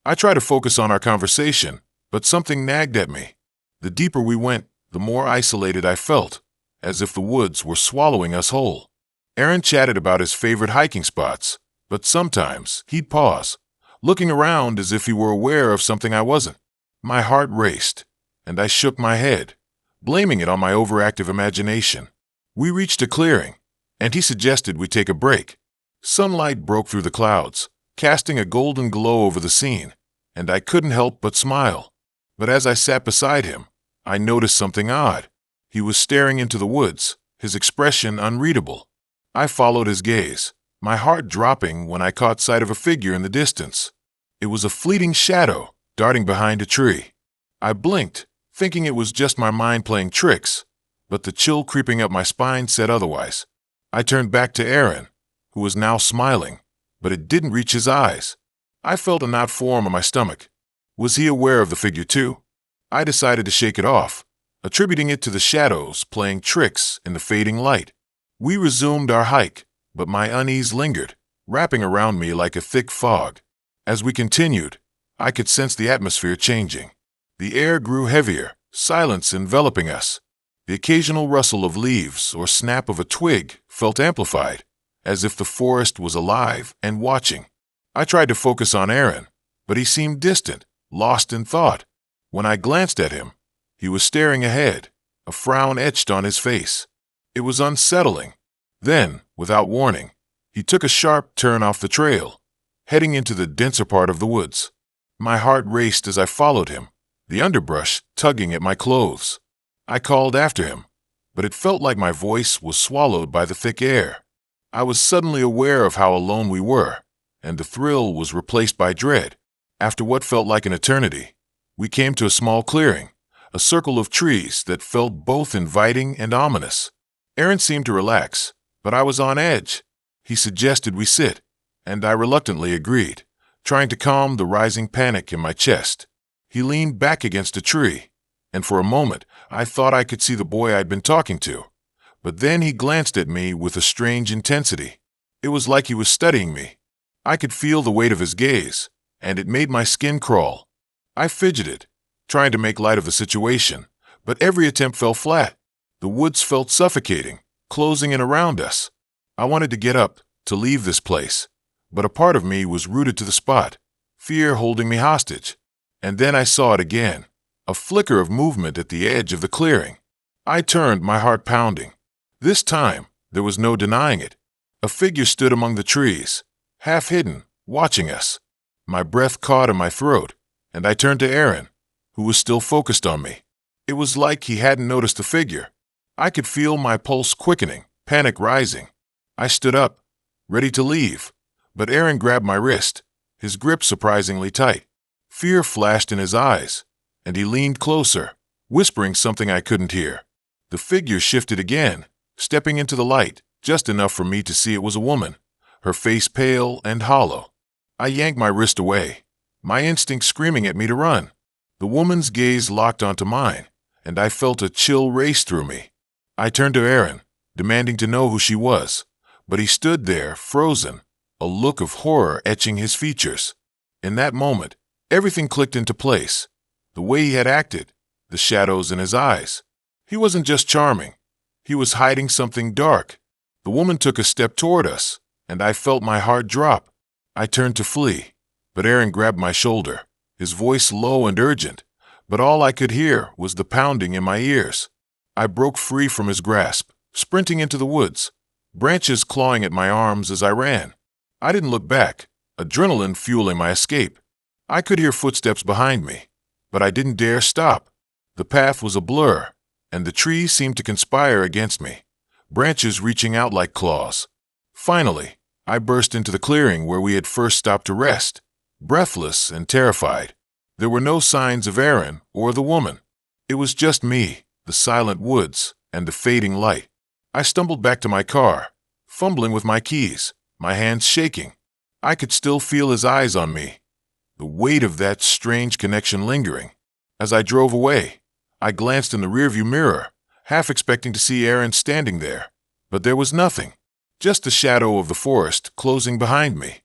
I tried to focus on our conversation, but something nagged at me. The deeper we went, the more isolated I felt, as if the woods were swallowing us whole. Aaron chatted about his favorite hiking spots, but sometimes he'd pause, looking around as if he were aware of something I wasn't. My heart raced, and I shook my head, blaming it on my overactive imagination. We reached a clearing, and he suggested we take a break. Sunlight broke through the clouds, casting a golden glow over the scene, and I couldn't help but smile. But as I sat beside him, I noticed something odd. He was staring into the woods, his expression unreadable. I followed his gaze, my heart dropping when I caught sight of a figure in the distance. It was a fleeting shadow, darting behind a tree. I blinked, thinking it was just my mind playing tricks, but the chill creeping up my spine said otherwise. I turned back to Aaron, who was now smiling, but it didn't reach his eyes. I felt a knot form in my stomach. Was he aware of the figure too? I decided to shake it off, attributing it to the shadows playing tricks in the fading light. We resumed our hike, but my unease lingered, wrapping around me like a thick fog. As we continued, I could sense the atmosphere changing. The air grew heavier, silence enveloping us. The occasional rustle of leaves or snap of a twig felt amplified, as if the forest was alive and watching. I tried to focus on Aaron, but he seemed distant, lost in thought. When I glanced at him, he was staring ahead, a frown etched on his face. It was unsettling. Then, without warning, he took a sharp turn off the trail, heading into the denser part of the woods. My heart raced as I followed him, the underbrush tugging at my clothes. I called after him, but it felt like my voice was swallowed by the thick air. I was suddenly aware of how alone we were, and the thrill was replaced by dread. After what felt like an eternity, we came to a small clearing, a circle of trees that felt both inviting and ominous. Aaron seemed to relax, but I was on edge. He suggested we sit, and I reluctantly agreed, trying to calm the rising panic in my chest. He leaned back against a tree, and for a moment I thought I could see the boy I'd been talking to. But then he glanced at me with a strange intensity. It was like he was studying me. I could feel the weight of his gaze, and it made my skin crawl. I fidgeted, trying to make light of the situation, but every attempt fell flat. The woods felt suffocating, closing in around us. I wanted to get up, to leave this place, but a part of me was rooted to the spot, fear holding me hostage. And then I saw it again, a flicker of movement at the edge of the clearing. I turned, my heart pounding. This time, there was no denying it. A figure stood among the trees, half hidden, watching us. My breath caught in my throat, and I turned to Aaron, who was still focused on me. It was like he hadn't noticed the figure. I could feel my pulse quickening, panic rising. I stood up, ready to leave, but Aaron grabbed my wrist, his grip surprisingly tight. Fear flashed in his eyes, and he leaned closer, whispering something I couldn't hear. The figure shifted again, stepping into the light, just enough for me to see it was a woman, her face pale and hollow. I yanked my wrist away, my instinct screaming at me to run. The woman's gaze locked onto mine, and I felt a chill race through me. I turned to Aaron, demanding to know who she was, but he stood there, frozen, a look of horror etching his features. In that moment, everything clicked into place. The way he had acted, the shadows in his eyes. He wasn't just charming. He was hiding something dark. The woman took a step toward us, and I felt my heart drop. I turned to flee, but Aaron grabbed my shoulder, his voice low and urgent, but all I could hear was the pounding in my ears. I broke free from his grasp, sprinting into the woods, branches clawing at my arms as I ran. I didn't look back, adrenaline fueling my escape. I could hear footsteps behind me, but I didn't dare stop. The path was a blur, and the trees seemed to conspire against me, branches reaching out like claws. Finally, I burst into the clearing where we had first stopped to rest, breathless and terrified. There were no signs of Aaron or the woman. It was just me, the silent woods, and the fading light. I stumbled back to my car, fumbling with my keys, my hands shaking. I could still feel his eyes on me, the weight of that strange connection lingering. As I drove away, I glanced in the rearview mirror, half expecting to see Aaron standing there. But there was nothing, just the shadow of the forest closing behind me.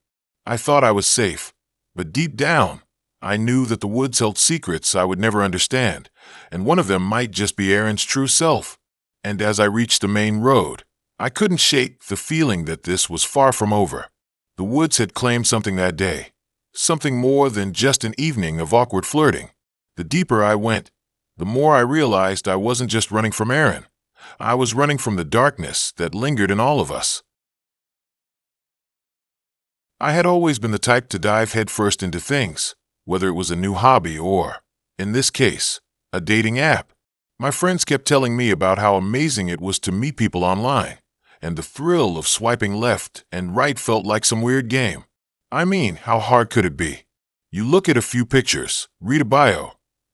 I thought I was safe, but deep down, I knew that the woods held secrets I would never understand, and one of them might just be Aaron's true self. And as I reached the main road, I couldn't shake the feeling that this was far from over. The woods had claimed something that day, something more than just an evening of awkward flirting. The deeper I went, the more I realized I wasn't just running from Aaron. I was running from the darkness that lingered in all of us. I had always been the type to dive headfirst into things, whether it was a new hobby or, in this case, a dating app. My friends kept telling me about how amazing it was to meet people online, and the thrill of swiping left and right felt like some weird game. I mean, how hard could it be? You look at a few pictures, read a bio,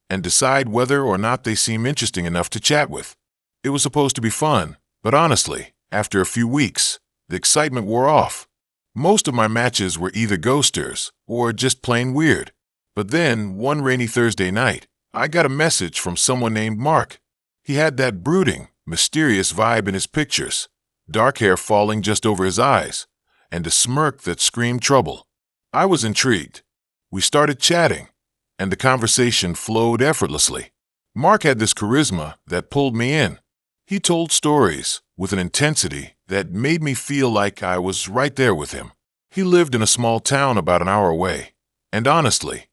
and decide whether or not they seem interesting enough to chat with. It was supposed to be fun, but honestly, after a few weeks, the excitement wore off. Most of my matches were either ghosters or just plain weird. But then, one rainy Thursday night, I got a message from someone named Mark. He had that brooding, mysterious vibe in his pictures, dark hair falling just over his eyes, and a smirk that screamed trouble. I was intrigued. We started chatting, and the conversation flowed effortlessly. Mark had this charisma that pulled me in. He told stories with an intensity that made me feel like I was right there with him. He lived in a small town about an hour away, and honestly,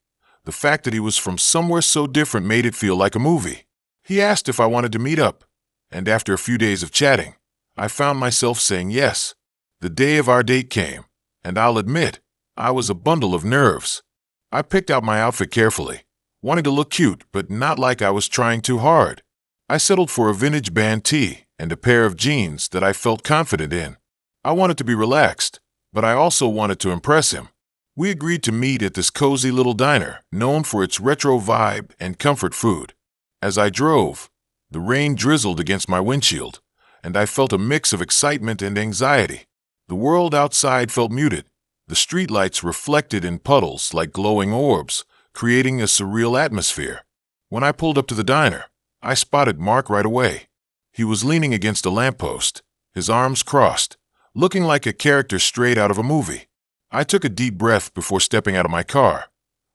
the fact that he was from somewhere so different made it feel like a movie. He asked if I wanted to meet up, and after a few days of chatting, I found myself saying yes. The day of our date came, and I'll admit, I was a bundle of nerves. I picked out my outfit carefully, wanting to look cute but not like I was trying too hard. I settled for a vintage band tee and a pair of jeans that I felt confident in. I wanted to be relaxed, but I also wanted to impress him. We agreed to meet at this cozy little diner, known for its retro vibe and comfort food. As I drove, the rain drizzled against my windshield, and I felt a mix of excitement and anxiety. The world outside felt muted, the streetlights reflected in puddles like glowing orbs, creating a surreal atmosphere. When I pulled up to the diner, I spotted Mark right away. He was leaning against a lamppost, his arms crossed, looking like a character straight out of a movie. I took a deep breath before stepping out of my car,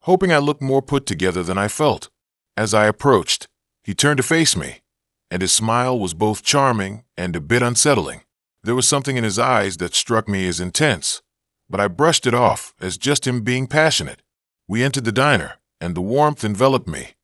hoping I looked more put together than I felt. As I approached, he turned to face me, and his smile was both charming and a bit unsettling. There was something in his eyes that struck me as intense, but I brushed it off as just him being passionate. We entered the diner, and the warmth enveloped me,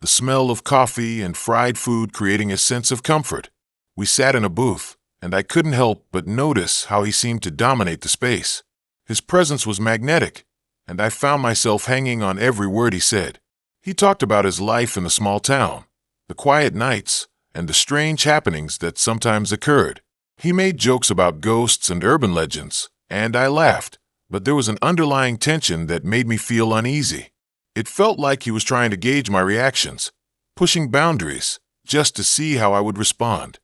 the smell of coffee and fried food creating a sense of comfort. We sat in a booth, and I couldn't help but notice how he seemed to dominate the space. His presence was magnetic, and I found myself hanging on every word he said. He talked about his life in the small town, the quiet nights, and the strange happenings that sometimes occurred. He made jokes about ghosts and urban legends, and I laughed, but there was an underlying tension that made me feel uneasy. It felt like he was trying to gauge my reactions, pushing boundaries, just to see how I would respond.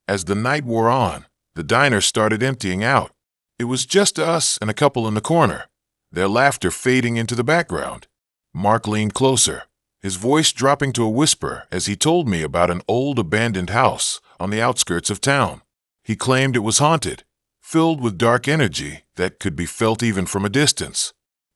As the night wore on, the diner started emptying out. It was just us and a couple in the corner, their laughter fading into the background. Mark leaned closer, his voice dropping to a whisper as he told me about an old abandoned house on the outskirts of town. He claimed it was haunted, filled with dark energy that could be felt even from a distance.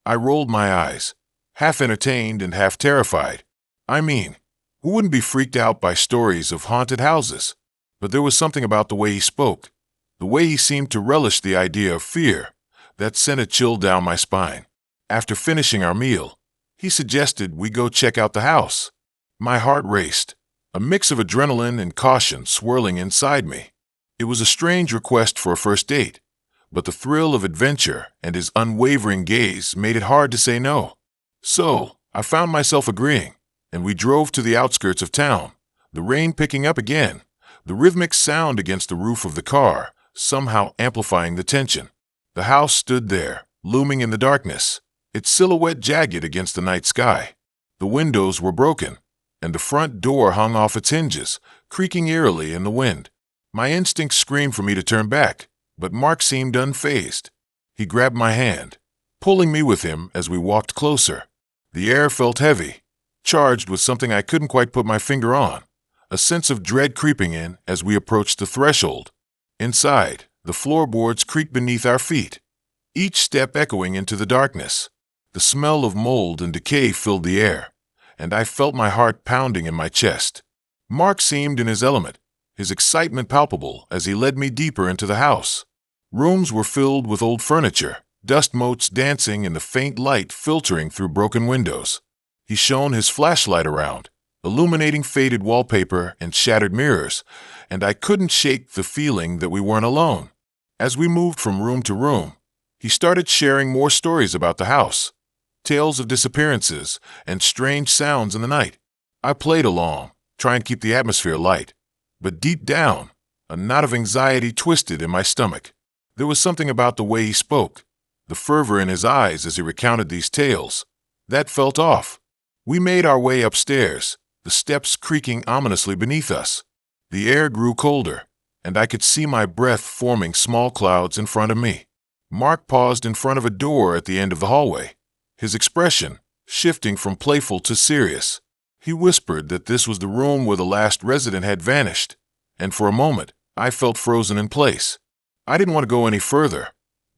I rolled my eyes, half entertained and half terrified. I mean, who wouldn't be freaked out by stories of haunted houses? But there was something about the way he spoke, the way he seemed to relish the idea of fear, that sent a chill down my spine. After finishing our meal, he suggested we go check out the house. My heart raced, a mix of adrenaline and caution swirling inside me. It was a strange request for a first date, but the thrill of adventure and his unwavering gaze made it hard to say no. So, I found myself agreeing, and we drove to the outskirts of town, the rain picking up again, the rhythmic sound against the roof of the car somehow amplifying the tension. The house stood there, looming in the darkness, its silhouette jagged against the night sky. The windows were broken, and the front door hung off its hinges, creaking eerily in the wind. My instincts screamed for me to turn back, but Mark seemed unfazed. He grabbed my hand, pulling me with him as we walked closer. The air felt heavy, charged with something I couldn't quite put my finger on, a sense of dread creeping in as we approached the threshold. Inside, the floorboards creaked beneath our feet, each step echoing into the darkness. The smell of mold and decay filled the air, and I felt my heart pounding in my chest. Mark seemed in his element, his excitement palpable as he led me deeper into the house. Rooms were filled with old furniture, dust motes dancing in the faint light filtering through broken windows. He shone his flashlight around, illuminating faded wallpaper and shattered mirrors, and I couldn't shake the feeling that we weren't alone. As we moved from room to room, he started sharing more stories about the house, tales of disappearances and strange sounds in the night. I played along, trying to keep the atmosphere light, but deep down, a knot of anxiety twisted in my stomach. There was something about the way he spoke, the fervor in his eyes as he recounted these tales, that felt off. We made our way upstairs, the steps creaking ominously beneath us. The air grew colder, and I could see my breath forming small clouds in front of me. Mark paused in front of a door at the end of the hallway, his expression shifting from playful to serious. He whispered that this was the room where the last resident had vanished, and for a moment, I felt frozen in place. I didn't want to go any further,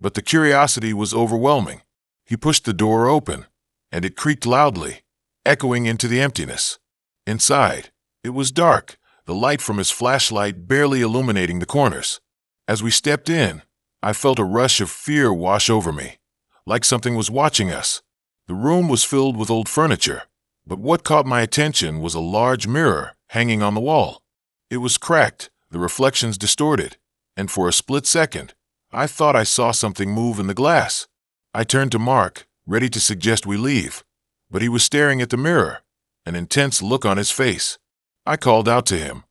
but the curiosity was overwhelming. He pushed the door open, and it creaked loudly, echoing into the emptiness. Inside, it was dark, the light from his flashlight barely illuminating the corners. As we stepped in, I felt a rush of fear wash over me, like something was watching us. The room was filled with old furniture, but what caught my attention was a large mirror hanging on the wall. It was cracked, the reflections distorted, and for a split second, I thought I saw something move in the glass. I turned to Mark, ready to suggest we leave, but he was staring at the mirror, an intense look on his face. I called out to him,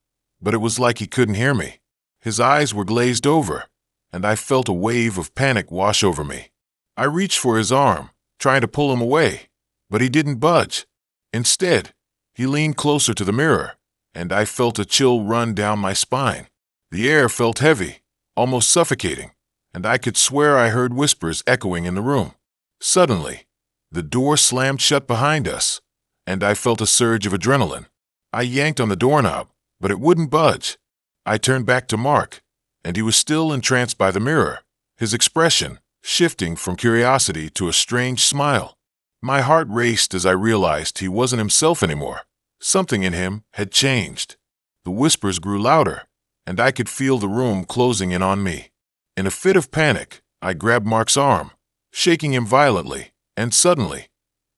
but it was like he couldn't hear me. His eyes were glazed over, and I felt a wave of panic wash over me. I reached for his arm, trying to pull him away, but he didn't budge. Instead, he leaned closer to the mirror, and I felt a chill run down my spine. The air felt heavy, almost suffocating, and I could swear I heard whispers echoing in the room. Suddenly, the door slammed shut behind us, and I felt a surge of adrenaline. I yanked on the doorknob, but it wouldn't budge. I turned back to Mark, and he was still entranced by the mirror, his expression shifting from curiosity to a strange smile. My heart raced as I realized he wasn't himself anymore. Something in him had changed. The whispers grew louder, and I could feel the room closing in on me. In a fit of panic, I grabbed Mark's arm, shaking him violently, and suddenly,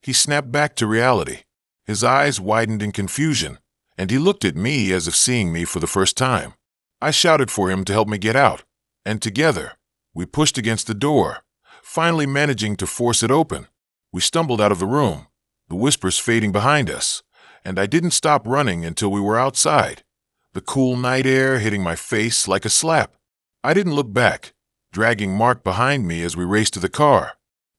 he snapped back to reality. His eyes widened in confusion, and he looked at me as if seeing me for the first time. I shouted for him to help me get out, and together, we pushed against the door, finally managing to force it open. We stumbled out of the room, the whispers fading behind us, and I didn't stop running until we were outside, the cool night air hitting my face like a slap. I didn't look back, dragging Mark behind me as we raced to the car.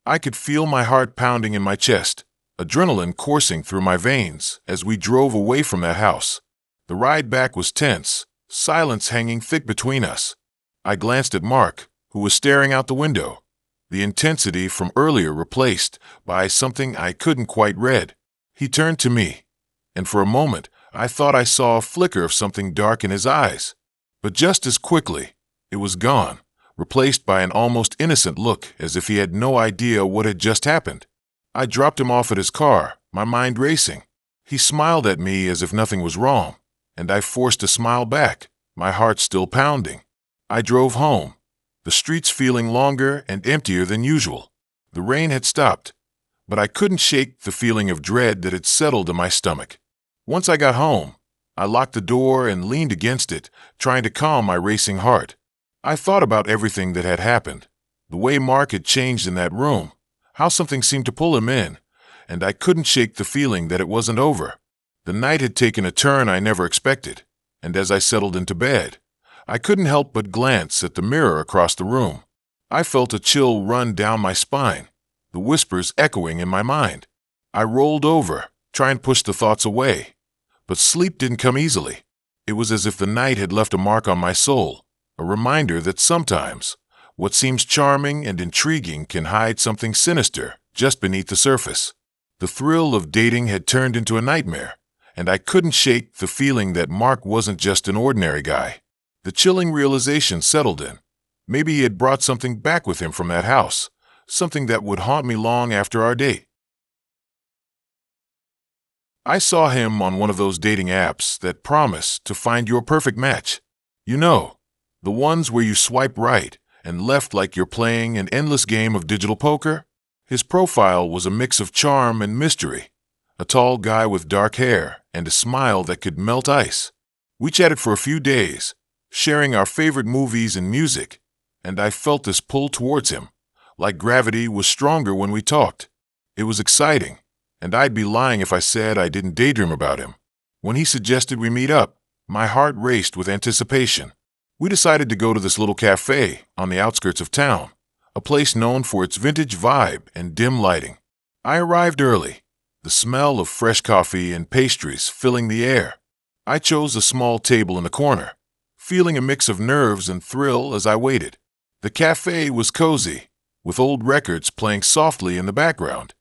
I could feel my heart pounding in my chest, adrenaline coursing through my veins as we drove away from that house. The ride back was tense, silence hanging thick between us. I glanced at Mark, who was staring out the window, the intensity from earlier replaced by something I couldn't quite read. He turned to me, and for a moment I thought I saw a flicker of something dark in his eyes. But just as quickly, it was gone, replaced by an almost innocent look as if he had no idea what had just happened. I dropped him off at his car, my mind racing. He smiled at me as if nothing was wrong, and I forced a smile back, my heart still pounding. I drove home, the streets feeling longer and emptier than usual. The rain had stopped, but I couldn't shake the feeling of dread that had settled in my stomach. Once I got home, I locked the door and leaned against it, trying to calm my racing heart. I thought about everything that had happened, the way Mark had changed in that room, how something seemed to pull him in, and I couldn't shake the feeling that it wasn't over. The night had taken a turn I never expected, and as I settled into bed, I couldn't help but glance at the mirror across the room. I felt a chill run down my spine, the whispers echoing in my mind. I rolled over, trying to push the thoughts away, but sleep didn't come easily. It was as if the night had left a mark on my soul, a reminder that sometimes what seems charming and intriguing can hide something sinister just beneath the surface. The thrill of dating had turned into a nightmare, and I couldn't shake the feeling that Mark wasn't just an ordinary guy. The chilling realization settled in. Maybe he had brought something back with him from that house, something that would haunt me long after our date. I saw him on one of those dating apps that promise to find your perfect match. You know, the ones where you swipe right and left like you're playing an endless game of digital poker. His profile was a mix of charm and mystery. A tall guy with dark hair and a smile that could melt ice. We chatted for a few days, sharing our favorite movies and music, and I felt this pull towards him, like gravity was stronger when we talked. It was exciting, and I'd be lying if I said I didn't daydream about him. When he suggested we meet up, my heart raced with anticipation. We decided to go to this little cafe on the outskirts of town, a place known for its vintage vibe and dim lighting. I arrived early, the smell of fresh coffee and pastries filling the air. I chose a small table in the corner, feeling a mix of nerves and thrill as I waited. The cafe was cozy, with old records playing softly in the background.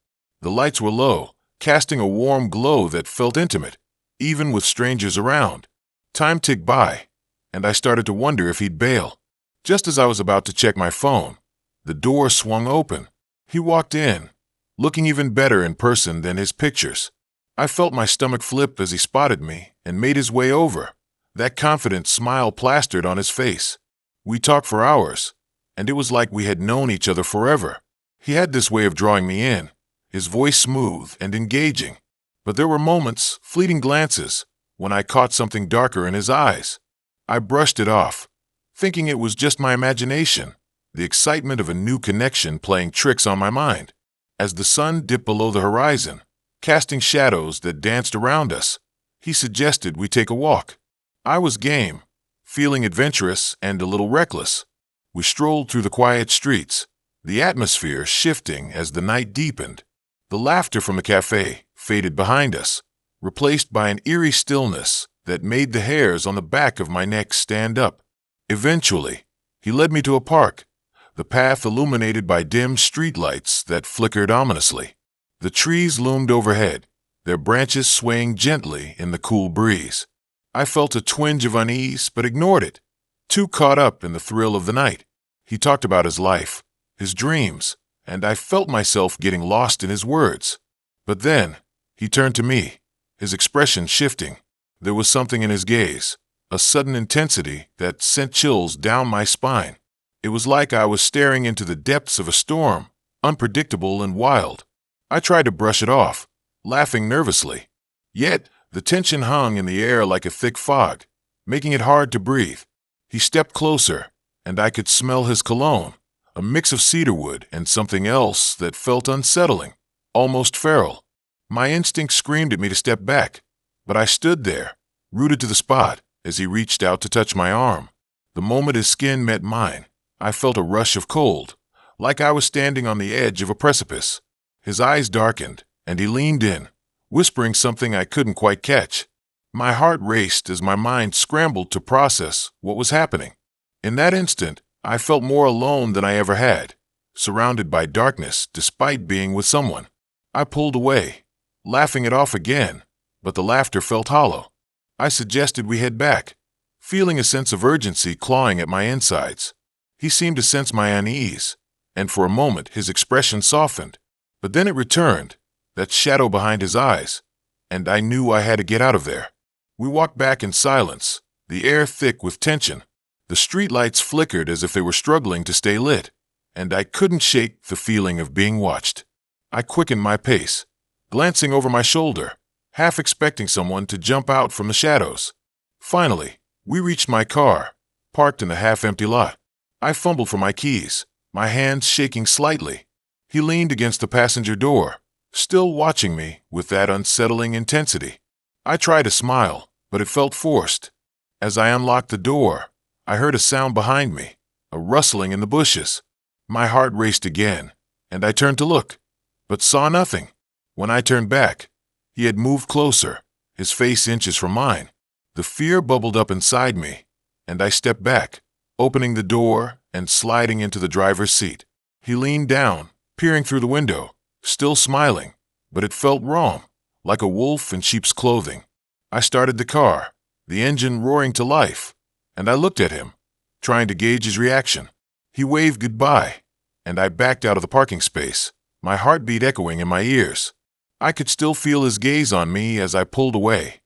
The lights were low, casting a warm glow that felt intimate, even with strangers around. Time ticked by, and I started to wonder if he'd bail. Just as I was about to check my phone, the door swung open. He walked in, looking even better in person than his pictures. I felt my stomach flip as he spotted me and made his way over, that confident smile plastered on his face. We talked for hours, and it was like we had known each other forever. He had this way of drawing me in, his voice smooth and engaging. But there were moments, fleeting glances, when I caught something darker in his eyes. I brushed it off, thinking it was just my imagination, the excitement of a new connection playing tricks on my mind. As the sun dipped below the horizon, casting shadows that danced around us, he suggested we take a walk. I was game, feeling adventurous and a little reckless. We strolled through the quiet streets, the atmosphere shifting as the night deepened. The laughter from the cafe faded behind us, replaced by an eerie stillness that made the hairs on the back of my neck stand up. Eventually, he led me to a park, the path illuminated by dim streetlights that flickered ominously. The trees loomed overhead, their branches swaying gently in the cool breeze. I felt a twinge of unease but ignored it, too caught up in the thrill of the night. He talked about his life, his dreams, and I felt myself getting lost in his words. But then, he turned to me, his expression shifting. There was something in his gaze, a sudden intensity that sent chills down my spine. It was like I was staring into the depths of a storm, unpredictable and wild. I tried to brush it off, laughing nervously. Yet, the tension hung in the air like a thick fog, making it hard to breathe. He stepped closer, and I could smell his cologne, a mix of cedarwood and something else that felt unsettling, almost feral. My instinct screamed at me to step back, but I stood there, rooted to the spot, as he reached out to touch my arm. The moment his skin met mine, I felt a rush of cold, like I was standing on the edge of a precipice. His eyes darkened, and he leaned in, whispering something I couldn't quite catch. My heart raced as my mind scrambled to process what was happening. In that instant, I felt more alone than I ever had, surrounded by darkness despite being with someone. I pulled away, laughing it off again, but the laughter felt hollow. I suggested we head back, feeling a sense of urgency clawing at my insides. He seemed to sense my unease, and for a moment his expression softened. But then it returned, that shadow behind his eyes, and I knew I had to get out of there. We walked back in silence, the air thick with tension. The streetlights flickered as if they were struggling to stay lit, and I couldn't shake the feeling of being watched. I quickened my pace, glancing over my shoulder, half expecting someone to jump out from the shadows. Finally, we reached my car, parked in the half-empty lot. I fumbled for my keys, my hands shaking slightly. He leaned against the passenger door, still watching me with that unsettling intensity. I tried to smile, but it felt forced. As I unlocked the door, I heard a sound behind me, a rustling in the bushes. My heart raced again, and I turned to look, but saw nothing. When I turned back, he had moved closer, his face inches from mine. The fear bubbled up inside me, and I stepped back, opening the door and sliding into the driver's seat. He leaned down, peering through the window, still smiling, but it felt wrong, like a wolf in sheep's clothing. I started the car, the engine roaring to life, and I looked at him, trying to gauge his reaction. He waved goodbye, and I backed out of the parking space, my heartbeat echoing in my ears. I could still feel his gaze on me as I pulled away,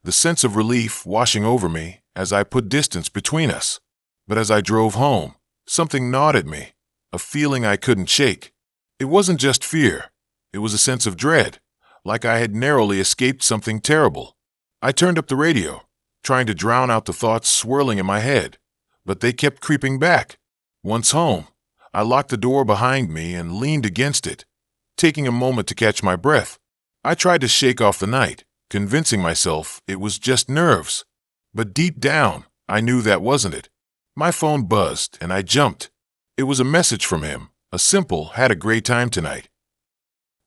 the sense of relief washing over me as I put distance between us. But as I drove home, something gnawed at me, a feeling I couldn't shake. It wasn't just fear, it was a sense of dread, like I had narrowly escaped something terrible. I turned up the radio, trying to drown out the thoughts swirling in my head, but they kept creeping back. Once home, I locked the door behind me and leaned against it, taking a moment to catch my breath. I tried to shake off the night, convincing myself it was just nerves. But deep down, I knew that wasn't it. My phone buzzed, and I jumped. It was a message from him, a simple, "Had a great time tonight."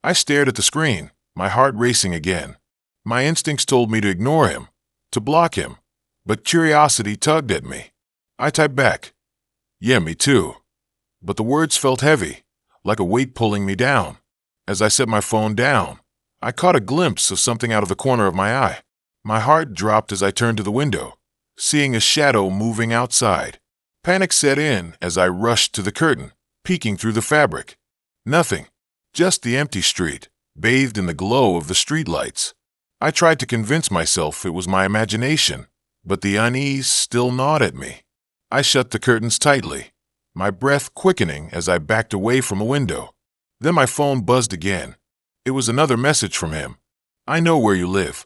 I stared at the screen, my heart racing again. My instincts told me to ignore him, to block him, but curiosity tugged at me. I typed back, "Yeah, me too." But the words felt heavy, like a weight pulling me down. As I set my phone down, I caught a glimpse of something out of the corner of my eye. My heart dropped as I turned to the window, seeing a shadow moving outside. Panic set in as I rushed to the curtain, peeking through the fabric. Nothing, just the empty street, bathed in the glow of the streetlights. I tried to convince myself it was my imagination, but the unease still gnawed at me. I shut the curtains tightly, my breath quickening as I backed away from the window. Then my phone buzzed again. It was another message from him. "I know where you live."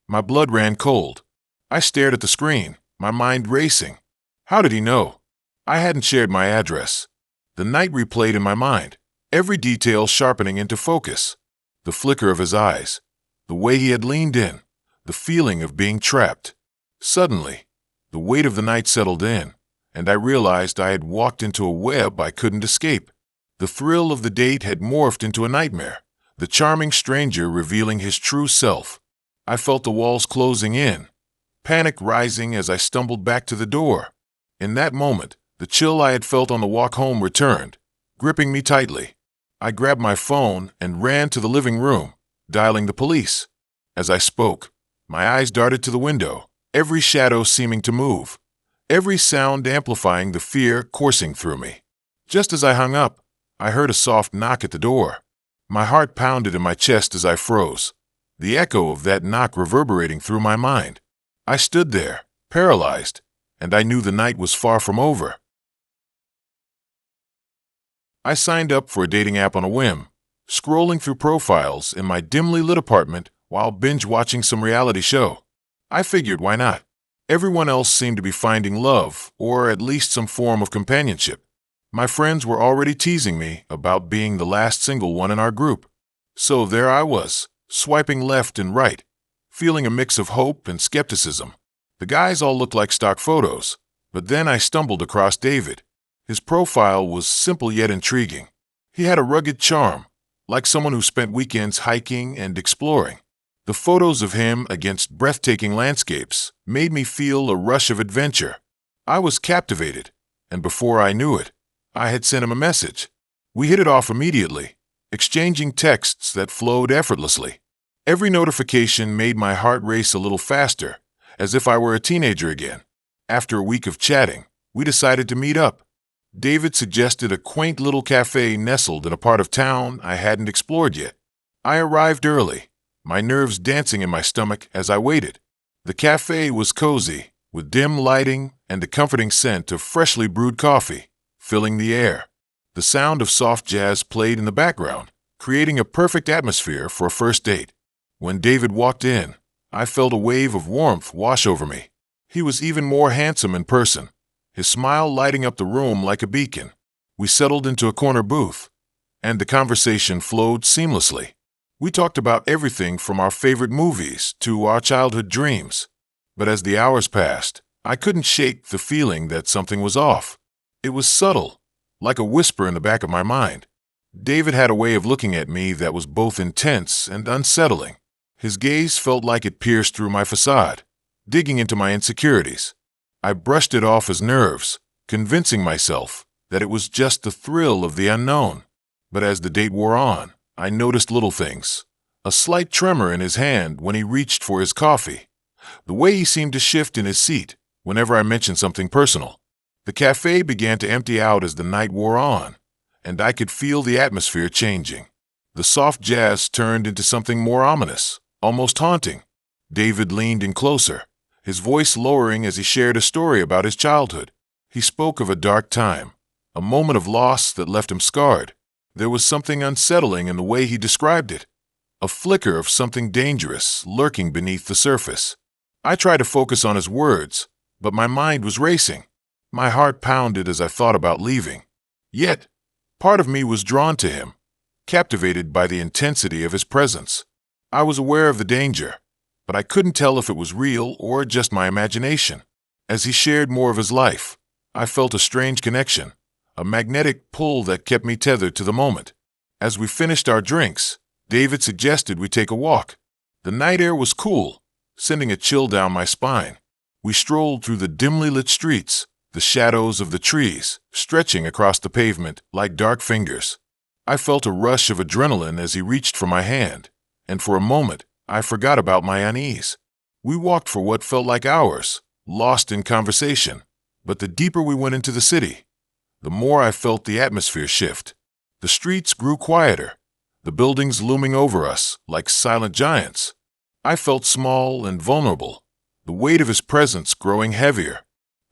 My blood ran cold. I stared at the screen, my mind racing. How did he know? I hadn't shared my address. The night replayed in my mind, every detail sharpening into focus. The flicker of his eyes, the way he had leaned in, the feeling of being trapped. Suddenly, the weight of the night settled in, and I realized I had walked into a web I couldn't escape. The thrill of the date had morphed into a nightmare, the charming stranger revealing his true self. I felt the walls closing in, panic rising as I stumbled back to the door. In that moment, the chill I had felt on the walk home returned, gripping me tightly. I grabbed my phone and ran to the living room, dialing the police. As I spoke, my eyes darted to the window, every shadow seeming to move, every sound amplifying the fear coursing through me. Just as I hung up, I heard a soft knock at the door. My heart pounded in my chest as I froze, the echo of that knock reverberating through my mind. I stood there, paralyzed, and I knew the night was far from over. I signed up for a dating app on a whim, scrolling through profiles in my dimly lit apartment while binge-watching some reality show. I figured, why not? Everyone else seemed to be finding love, or at least some form of companionship. My friends were already teasing me about being the last single one in our group. So there I was, swiping left and right, feeling a mix of hope and skepticism. The guys all looked like stock photos, but then I stumbled across David. His profile was simple yet intriguing. He had a rugged charm, like someone who spent weekends hiking and exploring. The photos of him against breathtaking landscapes made me feel a rush of adventure. I was captivated, and before I knew it, I had sent him a message. We hit it off immediately, exchanging texts that flowed effortlessly. Every notification made my heart race a little faster, as if I were a teenager again. After a week of chatting, we decided to meet up. David suggested a quaint little cafe nestled in a part of town I hadn't explored yet. I arrived early, my nerves dancing in my stomach as I waited. The cafe was cozy, with dim lighting and the comforting scent of freshly brewed coffee filling the air. The sound of soft jazz played in the background, creating a perfect atmosphere for a first date. When David walked in, I felt a wave of warmth wash over me. He was even more handsome in person, his smile lighting up the room like a beacon. We settled into a corner booth, and the conversation flowed seamlessly. We talked about everything from our favorite movies to our childhood dreams. But as the hours passed, I couldn't shake the feeling that something was off. It was subtle, like a whisper in the back of my mind. David had a way of looking at me that was both intense and unsettling. His gaze felt like it pierced through my facade, digging into my insecurities. I brushed it off as nerves, convincing myself that it was just the thrill of the unknown. But as the date wore on, I noticed little things, a slight tremor in his hand when he reached for his coffee, the way he seemed to shift in his seat whenever I mentioned something personal. The cafe began to empty out as the night wore on, and I could feel the atmosphere changing. The soft jazz turned into something more ominous, almost haunting. David leaned in closer, his voice lowering as he shared a story about his childhood. He spoke of a dark time, a moment of loss that left him scarred. There was something unsettling in the way he described it, a flicker of something dangerous lurking beneath the surface. I tried to focus on his words, but my mind was racing. My heart pounded as I thought about leaving. Yet, part of me was drawn to him, captivated by the intensity of his presence. I was aware of the danger, but I couldn't tell if it was real or just my imagination. As he shared more of his life, I felt a strange connection, a magnetic pull that kept me tethered to the moment. As we finished our drinks, David suggested we take a walk. The night air was cool, sending a chill down my spine. We strolled through the dimly lit streets, the shadows of the trees stretching across the pavement like dark fingers. I felt a rush of adrenaline as he reached for my hand, and for a moment, I forgot about my unease. We walked for what felt like hours, lost in conversation, but the deeper we went into the city, the more I felt the atmosphere shift. The streets grew quieter, the buildings looming over us like silent giants. I felt small and vulnerable, the weight of his presence growing heavier.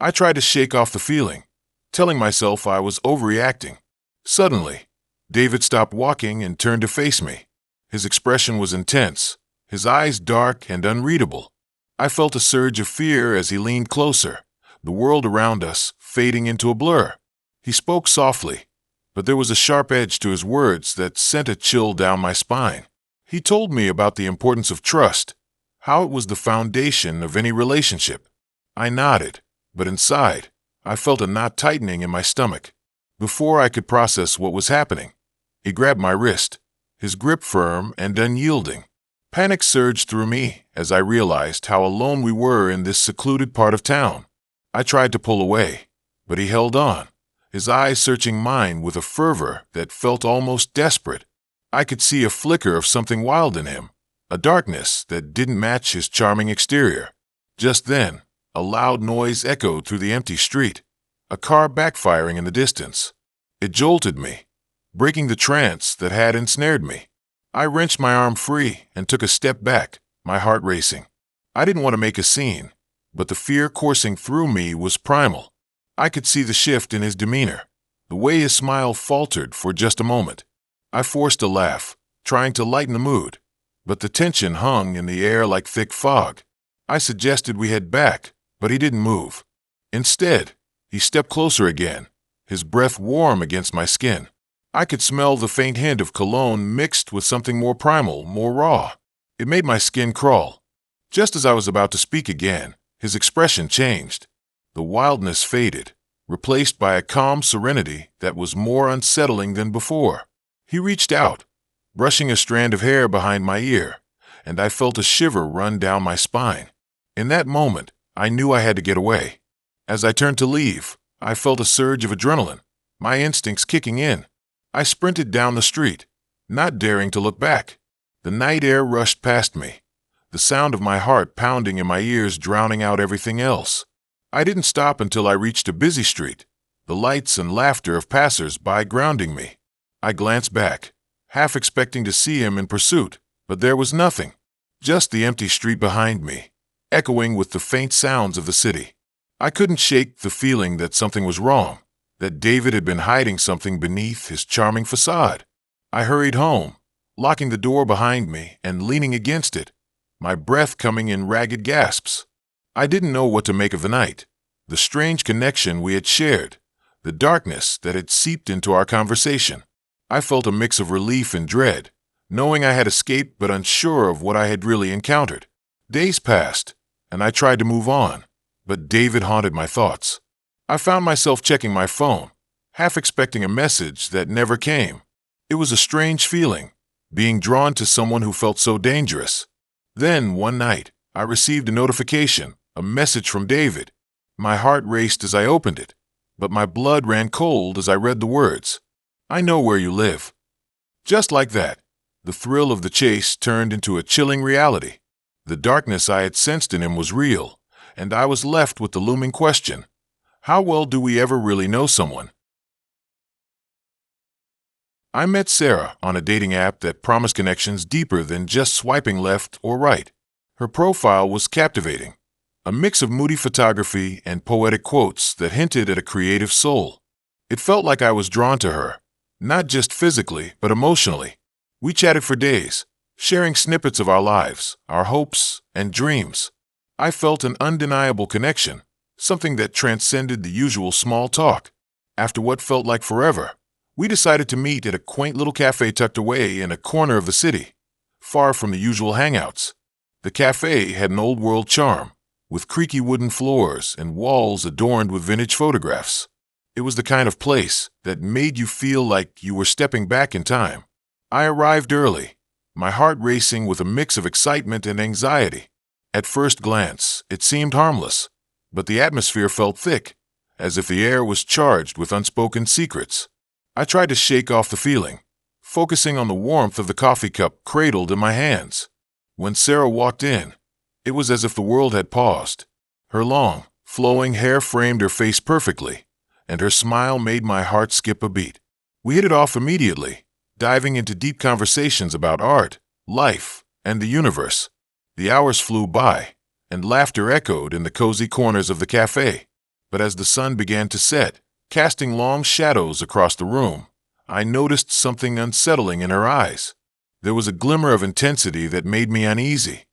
I tried to shake off the feeling, telling myself I was overreacting. Suddenly, David stopped walking and turned to face me. His expression was intense, his eyes dark and unreadable. I felt a surge of fear as he leaned closer, the world around us fading into a blur. He spoke softly, but there was a sharp edge to his words that sent a chill down my spine. He told me about the importance of trust, how it was the foundation of any relationship. I nodded, but inside, I felt a knot tightening in my stomach. Before I could process what was happening, he grabbed my wrist, his grip firm and unyielding. Panic surged through me as I realized how alone we were in this secluded part of town. I tried to pull away, but he held on, his eyes searching mine with a fervor that felt almost desperate. I could see a flicker of something wild in him, a darkness that didn't match his charming exterior. Just then, a loud noise echoed through the empty street, a car backfiring in the distance. It jolted me, breaking the trance that had ensnared me. I wrenched my arm free and took a step back, my heart racing. I didn't want to make a scene, but the fear coursing through me was primal. I could see the shift in his demeanor, the way his smile faltered for just a moment. I forced a laugh, trying to lighten the mood, but the tension hung in the air like thick fog. I suggested we head back, but he didn't move. Instead, he stepped closer again, his breath warm against my skin. I could smell the faint hint of cologne mixed with something more primal, more raw. It made my skin crawl. Just as I was about to speak again, his expression changed. The wildness faded, replaced by a calm serenity that was more unsettling than before. He reached out, brushing a strand of hair behind my ear, and I felt a shiver run down my spine. In that moment, I knew I had to get away. As I turned to leave, I felt a surge of adrenaline, my instincts kicking in. I sprinted down the street, not daring to look back. The night air rushed past me, the sound of my heart pounding in my ears drowning out everything else. I didn't stop until I reached a busy street, the lights and laughter of passers-by grounding me. I glanced back, half expecting to see him in pursuit, but there was nothing, just the empty street behind me, echoing with the faint sounds of the city. I couldn't shake the feeling that something was wrong, that David had been hiding something beneath his charming facade. I hurried home, locking the door behind me and leaning against it, my breath coming in ragged gasps. I didn't know what to make of the night, the strange connection we had shared, the darkness that had seeped into our conversation. I felt a mix of relief and dread, knowing I had escaped but unsure of what I had really encountered. Days passed, and I tried to move on, but David haunted my thoughts. I found myself checking my phone, half expecting a message that never came. It was a strange feeling, being drawn to someone who felt so dangerous. Then, one night, I received a notification, a message from David. My heart raced as I opened it, but my blood ran cold as I read the words. "I know where you live." Just like that, The thrill of the chase turned into a chilling reality. The darkness I had sensed in him was real, and I was left with the looming question: how well do we ever really know someone? I met Sarah on a dating app that promised connections deeper than just swiping left or right. Her profile was captivating, a mix of moody photography and poetic quotes that hinted at a creative soul. It felt like I was drawn to her, not just physically, but emotionally. We chatted for days, sharing snippets of our lives, our hopes, and dreams. I felt an undeniable connection, something that transcended the usual small talk. After what felt like forever, we decided to meet at a quaint little cafe tucked away in a corner of the city, far from the usual hangouts. The cafe had an old-world charm, with creaky wooden floors and walls adorned with vintage photographs. It was the kind of place that made you feel like you were stepping back in time. I arrived early, my heart racing with a mix of excitement and anxiety. At first glance, it seemed harmless, but the atmosphere felt thick, as if the air was charged with unspoken secrets. I tried to shake off the feeling, focusing on the warmth of the coffee cup cradled in my hands. When Sarah walked in, it was as if the world had paused. Her long, flowing hair framed her face perfectly, and her smile made my heart skip a beat. We hit it off immediately, diving into deep conversations about art, life, and the universe. The hours flew by, and laughter echoed in the cozy corners of the cafe. But as the sun began to set, casting long shadows across the room, I noticed something unsettling in her eyes. There was a glimmer of intensity that made me uneasy,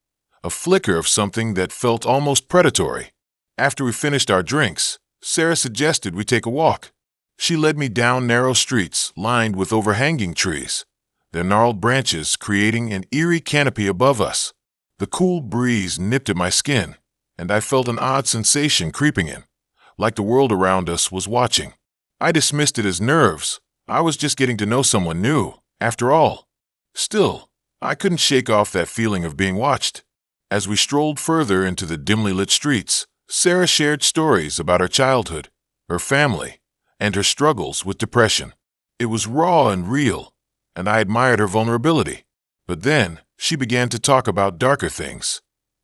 a flicker of something that felt almost predatory. After we finished our drinks, Sarah suggested we take a walk. She led me down narrow streets lined with overhanging trees, their gnarled branches creating an eerie canopy above us. The cool breeze nipped at my skin, and I felt an odd sensation creeping in, like the world around us was watching. I dismissed it as nerves. I was just getting to know someone new, after all. Still, I couldn't shake off that feeling of being watched. As we strolled further into the dimly lit streets, Sarah shared stories about her childhood, her family, and her struggles with depression. It was raw and real, and I admired her vulnerability. But then, she began to talk about darker things.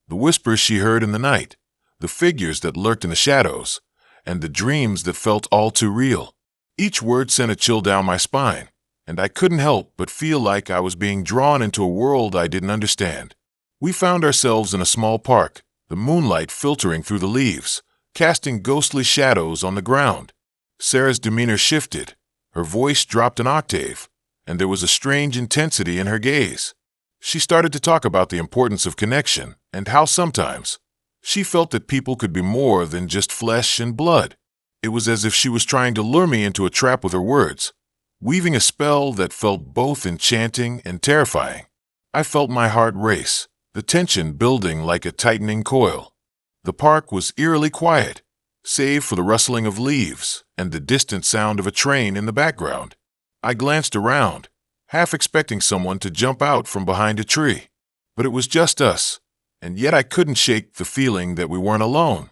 The whispers she heard in the night, the figures that lurked in the shadows, and the dreams that felt all too real. Each word sent a chill down my spine, and I couldn't help but feel like I was being drawn into a world I didn't understand. We found ourselves in a small park, the moonlight filtering through the leaves, casting ghostly shadows on the ground. Sarah's demeanor shifted, her voice dropped an octave, and there was a strange intensity in her gaze. She started to talk about the importance of connection and how sometimes she felt that people could be more than just flesh and blood. It was as if she was trying to lure me into a trap with her words, weaving a spell that felt both enchanting and terrifying. I felt my heart race, the tension building like a tightening coil. The park was eerily quiet, save for the rustling of leaves and the distant sound of a train in the background. I glanced around, half expecting someone to jump out from behind a tree. But it was just us, and yet I couldn't shake the feeling that we weren't alone.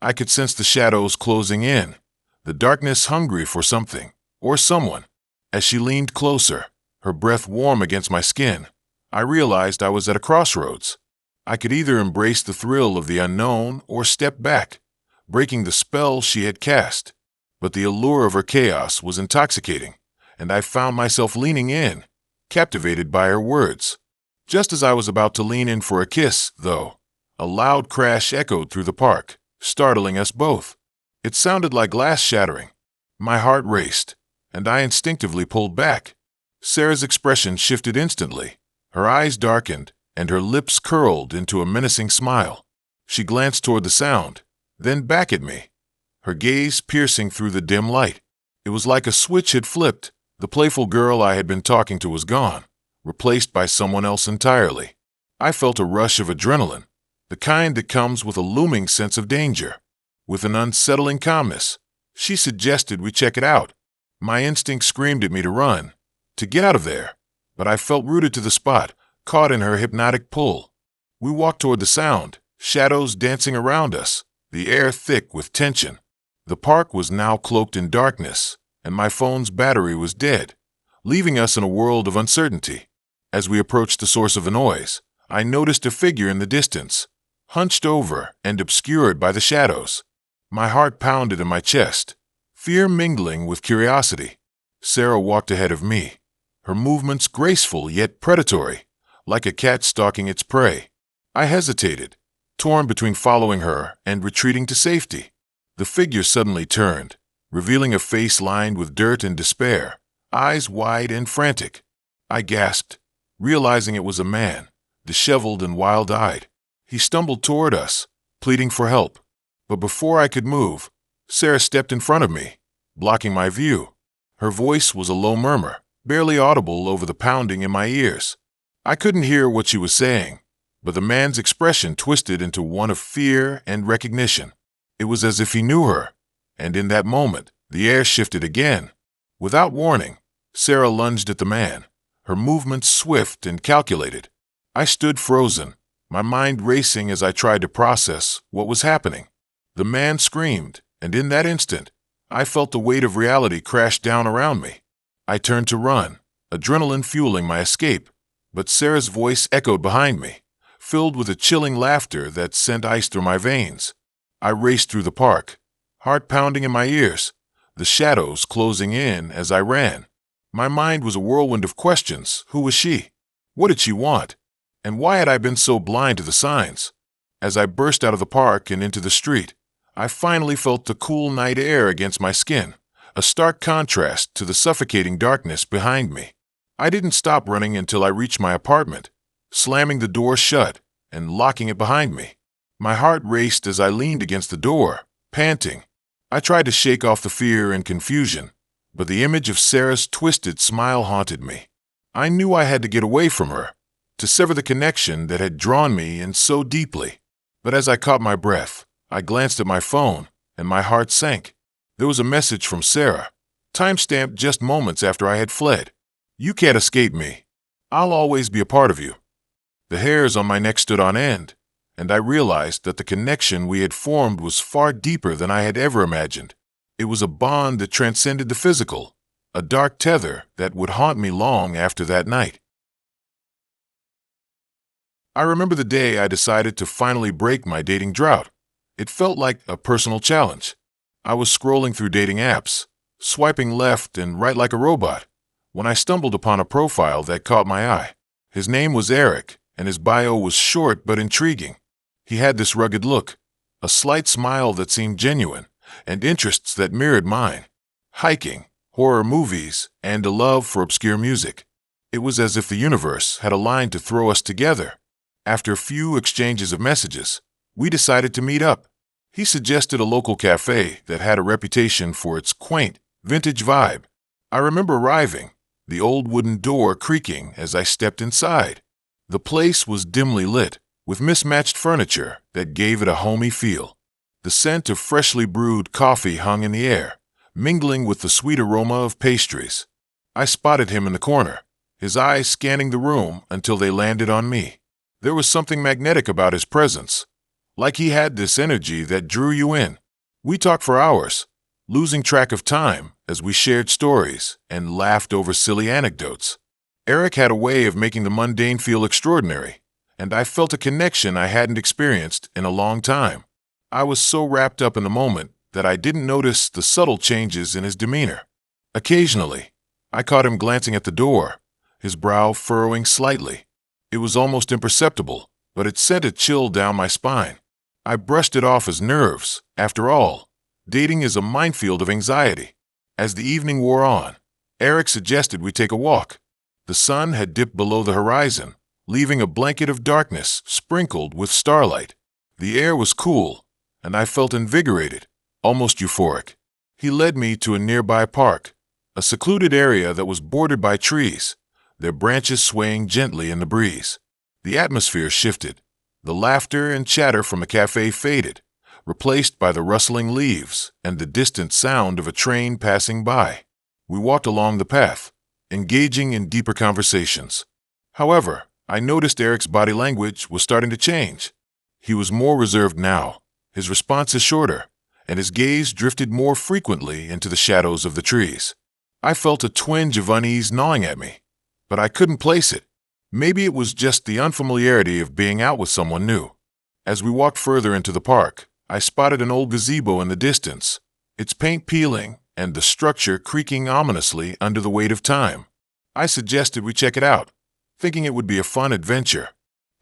I could sense the shadows closing in, the darkness hungry for something, or someone. As she leaned closer, her breath warm against my skin, I realized I was at a crossroads. I could either embrace the thrill of the unknown or step back, breaking the spell she had cast. But the allure of her chaos was intoxicating, and I found myself leaning in, captivated by her words. Just as I was about to lean in for a kiss, though, a loud crash echoed through the park, startling us both. It sounded like glass shattering. My heart raced, and I instinctively pulled back. Sarah's expression shifted instantly. Her eyes darkened, and her lips curled into a menacing smile. She glanced toward the sound, then back at me, her gaze piercing through the dim light. It was like a switch had flipped. The playful girl I had been talking to was gone, replaced by someone else entirely. I felt a rush of adrenaline, the kind that comes with a looming sense of danger. With an unsettling calmness, she suggested we check it out. My instinct screamed at me to run, to get out of there, but I felt rooted to the spot, caught in her hypnotic pull. We walked toward the sound, shadows dancing around us, the air thick with tension. The park was now cloaked in darkness, and my phone's battery was dead, leaving us in a world of uncertainty. As we approached the source of the noise, I noticed a figure in the distance, hunched over and obscured by the shadows. My heart pounded in my chest, fear mingling with curiosity. Sarah walked ahead of me, her movements graceful yet predatory, like a cat stalking its prey. I hesitated, torn between following her and retreating to safety. The figure suddenly turned, revealing a face lined with dirt and despair, eyes wide and frantic. I gasped, realizing it was a man, disheveled and wild-eyed. He stumbled toward us, pleading for help. But before I could move, Sarah stepped in front of me, blocking my view. Her voice was a low murmur, barely audible over the pounding in my ears. I couldn't hear what she was saying, but the man's expression twisted into one of fear and recognition. It was as if he knew her, and in that moment, the air shifted again. Without warning, Sarah lunged at the man, her movements swift and calculated. I stood frozen, my mind racing as I tried to process what was happening. The man screamed, and in that instant, I felt the weight of reality crash down around me. I turned to run, adrenaline fueling my escape, but Sarah's voice echoed behind me, filled with a chilling laughter that sent ice through my veins. I raced through the park, heart pounding in my ears, the shadows closing in as I ran. My mind was a whirlwind of questions. Who was she? What did she want? And why had I been so blind to the signs? As I burst out of the park and into the street, I finally felt the cool night air against my skin, a stark contrast to the suffocating darkness behind me. I didn't stop running until I reached my apartment, slamming the door shut and locking it behind me. My heart raced as I leaned against the door, panting. I tried to shake off the fear and confusion, but the image of Sarah's twisted smile haunted me. I knew I had to get away from her, to sever the connection that had drawn me in so deeply. But as I caught my breath, I glanced at my phone, and my heart sank. There was a message from Sarah, time-stamped just moments after I had fled. "You can't escape me. I'll always be a part of you." The hairs on my neck stood on end, and I realized that the connection we had formed was far deeper than I had ever imagined. It was a bond that transcended the physical, a dark tether that would haunt me long after that night. I remember the day I decided to finally break my dating drought. It felt like a personal challenge. I was scrolling through dating apps, swiping left and right like a robot, when I stumbled upon a profile that caught my eye. His name was Eric, and his bio was short but intriguing. He had this rugged look, a slight smile that seemed genuine, and interests that mirrored mine: hiking, horror movies, and a love for obscure music. It was as if the universe had aligned to throw us together. After a few exchanges of messages, we decided to meet up. He suggested a local cafe that had a reputation for its quaint, vintage vibe. I remember arriving, the old wooden door creaking as I stepped inside. The place was dimly lit, with mismatched furniture that gave it a homey feel. The scent of freshly brewed coffee hung in the air, mingling with the sweet aroma of pastries. I spotted him in the corner, his eyes scanning the room until they landed on me. There was something magnetic about his presence, like he had this energy that drew you in. We talked for hours, losing track of time as we shared stories and laughed over silly anecdotes. Eric had a way of making the mundane feel extraordinary, and I felt a connection I hadn't experienced in a long time. I was so wrapped up in the moment that I didn't notice the subtle changes in his demeanor. Occasionally, I caught him glancing at the door, his brow furrowing slightly. It was almost imperceptible, but it sent a chill down my spine. I brushed it off as nerves. After all, dating is a minefield of anxiety. As the evening wore on, Eric suggested we take a walk. The sun had dipped below the horizon, leaving a blanket of darkness sprinkled with starlight. The air was cool, and I felt invigorated, almost euphoric. He led me to a nearby park, a secluded area that was bordered by trees, their branches swaying gently in the breeze. The atmosphere shifted. The laughter and chatter from the cafe faded, replaced by the rustling leaves and the distant sound of a train passing by. We walked along the path, engaging in deeper conversations. However, I noticed Eric's body language was starting to change. He was more reserved now, his responses shorter, and his gaze drifted more frequently into the shadows of the trees. I felt a twinge of unease gnawing at me, but I couldn't place it. Maybe it was just the unfamiliarity of being out with someone new. As we walked further into the park, I spotted an old gazebo in the distance, its paint peeling and the structure creaking ominously under the weight of time. I suggested we check it out, thinking it would be a fun adventure.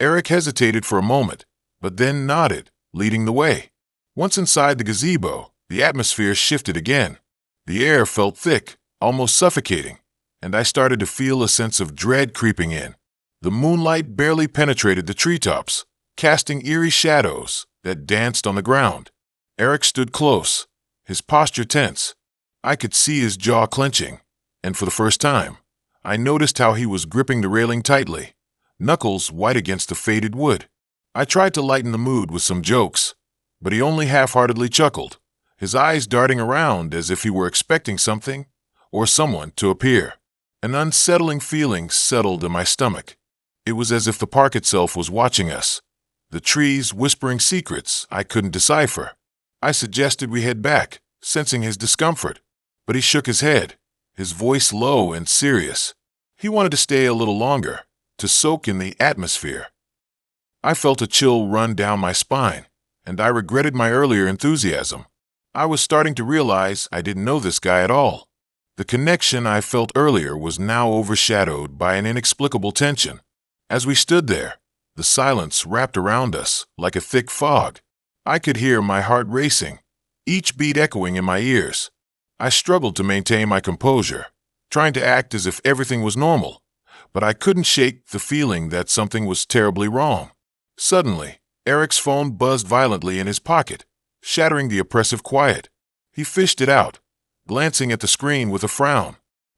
Eric hesitated for a moment, but then nodded, leading the way. Once inside the gazebo, the atmosphere shifted again. The air felt thick, almost suffocating, and I started to feel a sense of dread creeping in. The moonlight barely penetrated the treetops, casting eerie shadows that danced on the ground. Eric stood close, his posture tense. I could see his jaw clenching, and for the first time, I noticed how he was gripping the railing tightly, knuckles white against the faded wood. I tried to lighten the mood with some jokes, but he only half-heartedly chuckled, his eyes darting around as if he were expecting something or someone to appear. An unsettling feeling settled in my stomach. It was as if the park itself was watching us, the trees whispering secrets I couldn't decipher. I suggested we head back, sensing his discomfort, but he shook his head, his voice low and serious. He wanted to stay a little longer, to soak in the atmosphere. I felt a chill run down my spine, and I regretted my earlier enthusiasm. I was starting to realize I didn't know this guy at all. The connection I felt earlier was now overshadowed by an inexplicable tension. As we stood there, the silence wrapped around us like a thick fog. I could hear my heart racing, each beat echoing in my ears. I struggled to maintain my composure, trying to act as if everything was normal, but I couldn't shake the feeling that something was terribly wrong. Suddenly, Eric's phone buzzed violently in his pocket, shattering the oppressive quiet. He fished it out, glancing at the screen with a frown.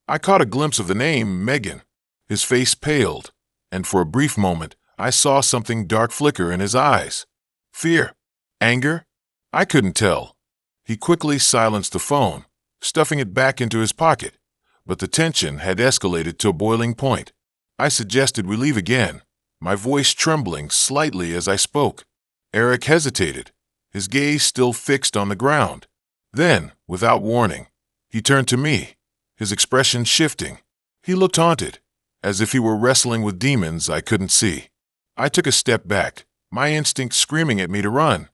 I caught a glimpse of the name Megan. His face paled, and for a brief moment, I saw something dark flicker in his eyes. Fear? Anger? I couldn't tell. He quickly silenced the phone, stuffing it back into his pocket, but the tension had escalated to a boiling point. I suggested we leave again, my voice trembling slightly as I spoke. Eric hesitated, his gaze still fixed on the ground. Then, without warning, he turned to me, his expression shifting. He looked haunted, as if he were wrestling with demons I couldn't see. I took a step back, my instinct screaming at me to run.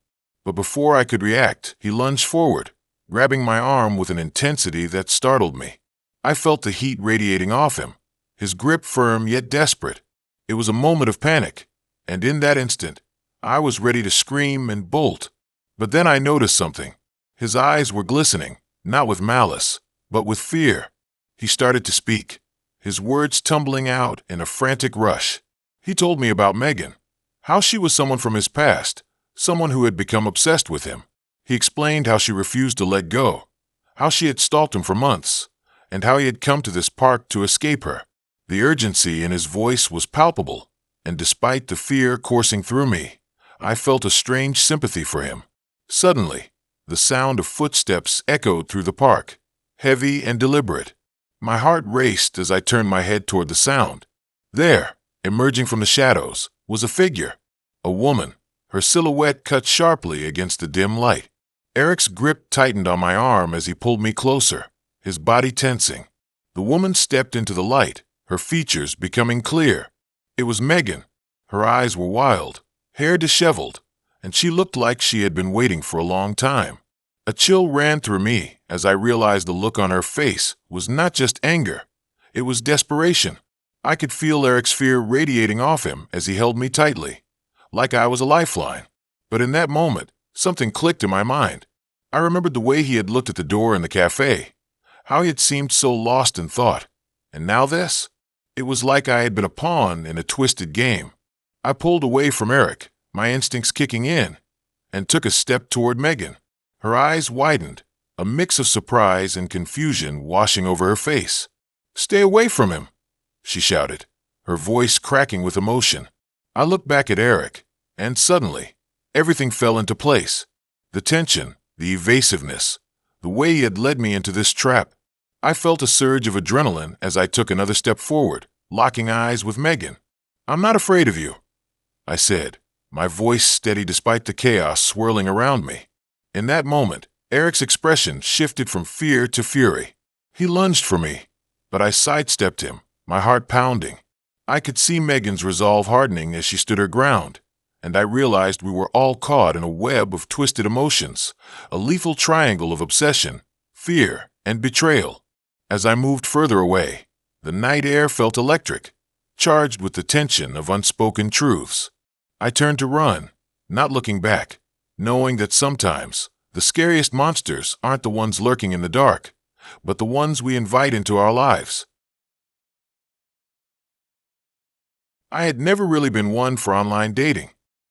But before I could react, he lunged forward, grabbing my arm with an intensity that startled me. I felt the heat radiating off him, his grip firm yet desperate. It was a moment of panic, and in that instant, I was ready to scream and bolt. But then I noticed something. His eyes were glistening, not with malice, but with fear. He started to speak, his words tumbling out in a frantic rush. He told me about Megan, how she was someone from his past, someone who had become obsessed with him. He explained how she refused to let go, how she had stalked him for months, and how he had come to this park to escape her. The urgency in his voice was palpable, and despite the fear coursing through me, I felt a strange sympathy for him. Suddenly, the sound of footsteps echoed through the park, heavy and deliberate. My heart raced as I turned my head toward the sound. There, emerging from the shadows, was a figure, a woman, her silhouette cut sharply against the dim light. Eric's grip tightened on my arm as he pulled me closer, his body tensing. The woman stepped into the light, her features becoming clear. It was Megan. Her eyes were wild, hair disheveled, and she looked like she had been waiting for a long time. A chill ran through me as I realized the look on her face was not just anger, it was desperation. I could feel Eric's fear radiating off him as he held me tightly, like I was a lifeline. But in that moment, something clicked in my mind. I remembered the way he had looked at the door in the cafe, how he had seemed so lost in thought. And now this? It was like I had been a pawn in a twisted game. I pulled away from Eric, my instincts kicking in, and took a step toward Megan. Her eyes widened, a mix of surprise and confusion washing over her face. "Stay away from him," she shouted, her voice cracking with emotion. I looked back at Eric, and suddenly, everything fell into place. The tension, the evasiveness, the way he had led me into this trap. I felt a surge of adrenaline as I took another step forward, locking eyes with Megan. "I'm not afraid of you," I said, my voice steady despite the chaos swirling around me. In that moment, Eric's expression shifted from fear to fury. He lunged for me, but I sidestepped him, my heart pounding. I could see Megan's resolve hardening as she stood her ground, and I realized we were all caught in a web of twisted emotions, a lethal triangle of obsession, fear, and betrayal. As I moved further away, the night air felt electric, charged with the tension of unspoken truths. I turned to run, not looking back, knowing that sometimes the scariest monsters aren't the ones lurking in the dark, but the ones we invite into our lives. I had never really been one for online dating.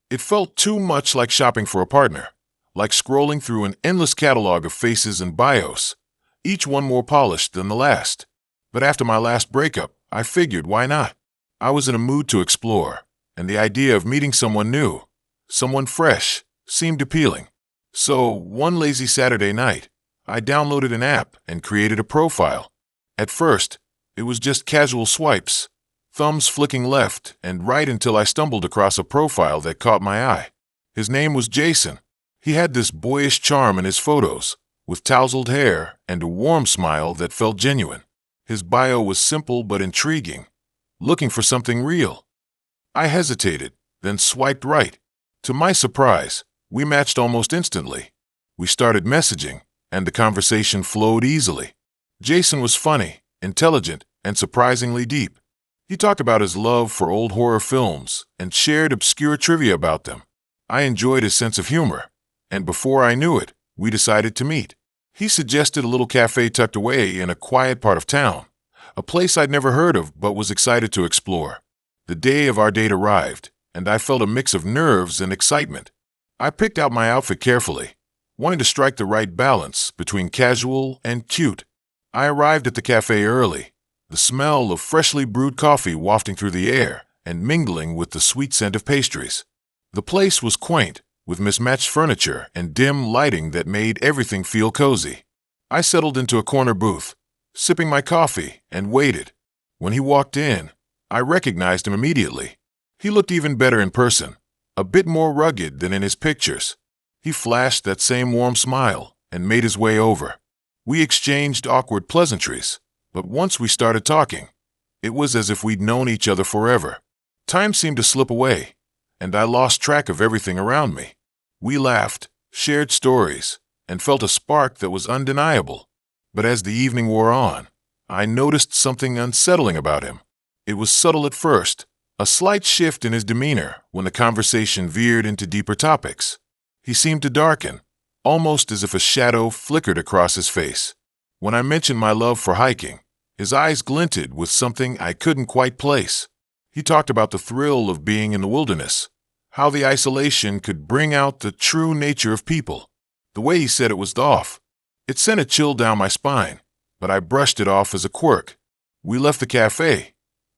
It felt too much like shopping for a partner, like scrolling through an endless catalog of faces and bios, each one more polished than the last. But after my last breakup, I figured, why not? I was in a mood to explore, and the idea of meeting someone new, someone fresh, seemed appealing. So, one lazy Saturday night, I downloaded an app and created a profile. At first, it was just casual swipes, thumbs flicking left and right until I stumbled across a profile that caught my eye. His name was Jason. He had this boyish charm in his photos, with tousled hair and a warm smile that felt genuine. His bio was simple but intriguing, looking for something real. I hesitated, then swiped right. To my surprise, we matched almost instantly. We started messaging, and the conversation flowed easily. Jason was funny, intelligent, and surprisingly deep. He talked about his love for old horror films and shared obscure trivia about them. I enjoyed his sense of humor, and before I knew it, we decided to meet. He suggested a little cafe tucked away in a quiet part of town, a place I'd never heard of but was excited to explore. The day of our date arrived, and I felt a mix of nerves and excitement. I picked out my outfit carefully, wanting to strike the right balance between casual and cute. I arrived at the cafe early, the smell of freshly brewed coffee wafting through the air and mingling with the sweet scent of pastries. The place was quaint, with mismatched furniture and dim lighting that made everything feel cozy. I settled into a corner booth, sipping my coffee, and waited. When he walked in, I recognized him immediately. He looked even better in person, a bit more rugged than in his pictures. He flashed that same warm smile and made his way over. We exchanged awkward pleasantries, but once we started talking, it was as if we'd known each other forever. Time seemed to slip away, and I lost track of everything around me. We laughed, shared stories, and felt a spark that was undeniable. But as the evening wore on, I noticed something unsettling about him. It was subtle at first, a slight shift in his demeanor when the conversation veered into deeper topics. He seemed to darken, almost as if a shadow flickered across his face. When I mentioned my love for hiking, his eyes glinted with something I couldn't quite place. He talked about the thrill of being in the wilderness, how the isolation could bring out the true nature of people. The way he said it was off. It sent a chill down my spine, but I brushed it off as a quirk. We left the cafe,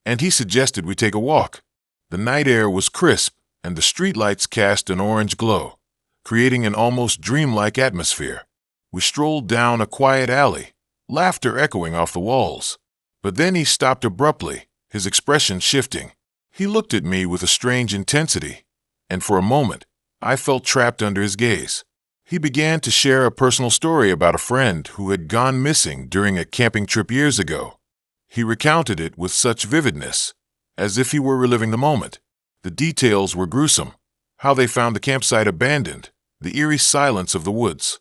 and he suggested we take a walk. The night air was crisp, and the streetlights cast an orange glow, creating an almost dreamlike atmosphere. We strolled down a quiet alley, laughter echoing off the walls. But then he stopped abruptly, his expression shifting. He looked at me with a strange intensity, and for a moment, I felt trapped under his gaze. He began to share a personal story about a friend who had gone missing during a camping trip years ago. He recounted it with such vividness, as if he were reliving the moment. The details were gruesome, how they found the campsite abandoned, the eerie silence of the woods.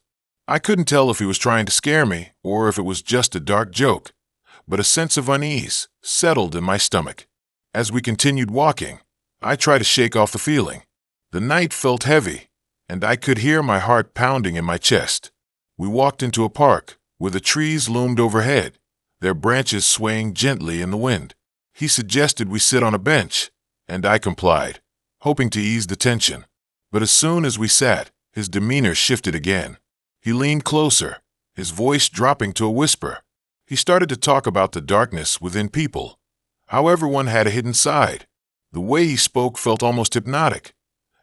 I couldn't tell if he was trying to scare me or if it was just a dark joke, but a sense of unease settled in my stomach. As we continued walking, I tried to shake off the feeling. The night felt heavy, and I could hear my heart pounding in my chest. We walked into a park where the trees loomed overhead, their branches swaying gently in the wind. He suggested we sit on a bench, and I complied, hoping to ease the tension. But as soon as we sat, his demeanor shifted again. He leaned closer, his voice dropping to a whisper. He started to talk about the darkness within people, how everyone had a hidden side. The way he spoke felt almost hypnotic,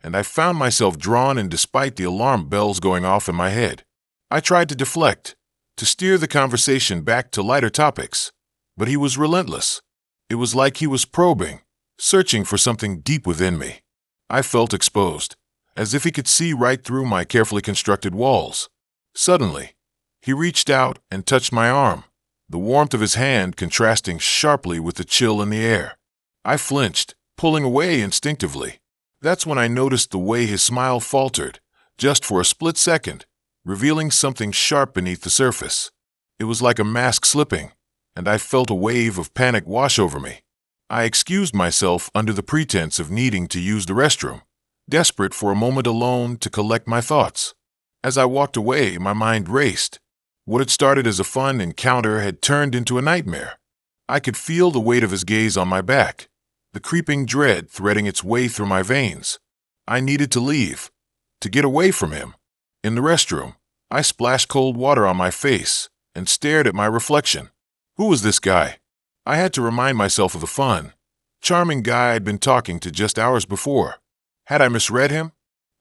and I found myself drawn in despite the alarm bells going off in my head. I tried to deflect, to steer the conversation back to lighter topics, but he was relentless. It was like he was probing, searching for something deep within me. I felt exposed, as if he could see right through my carefully constructed walls. Suddenly, he reached out and touched my arm, the warmth of his hand contrasting sharply with the chill in the air. I flinched, pulling away instinctively. That's when I noticed the way his smile faltered, just for a split second, revealing something sharp beneath the surface. It was like a mask slipping, and I felt a wave of panic wash over me. I excused myself under the pretense of needing to use the restroom, desperate for a moment alone to collect my thoughts. As I walked away, my mind raced. What had started as a fun encounter had turned into a nightmare. I could feel the weight of his gaze on my back, the creeping dread threading its way through my veins. I needed to leave, to get away from him. In the restroom, I splashed cold water on my face and stared at my reflection. Who was this guy? I had to remind myself of the fun, charming guy I'd been talking to just hours before. Had I misread him?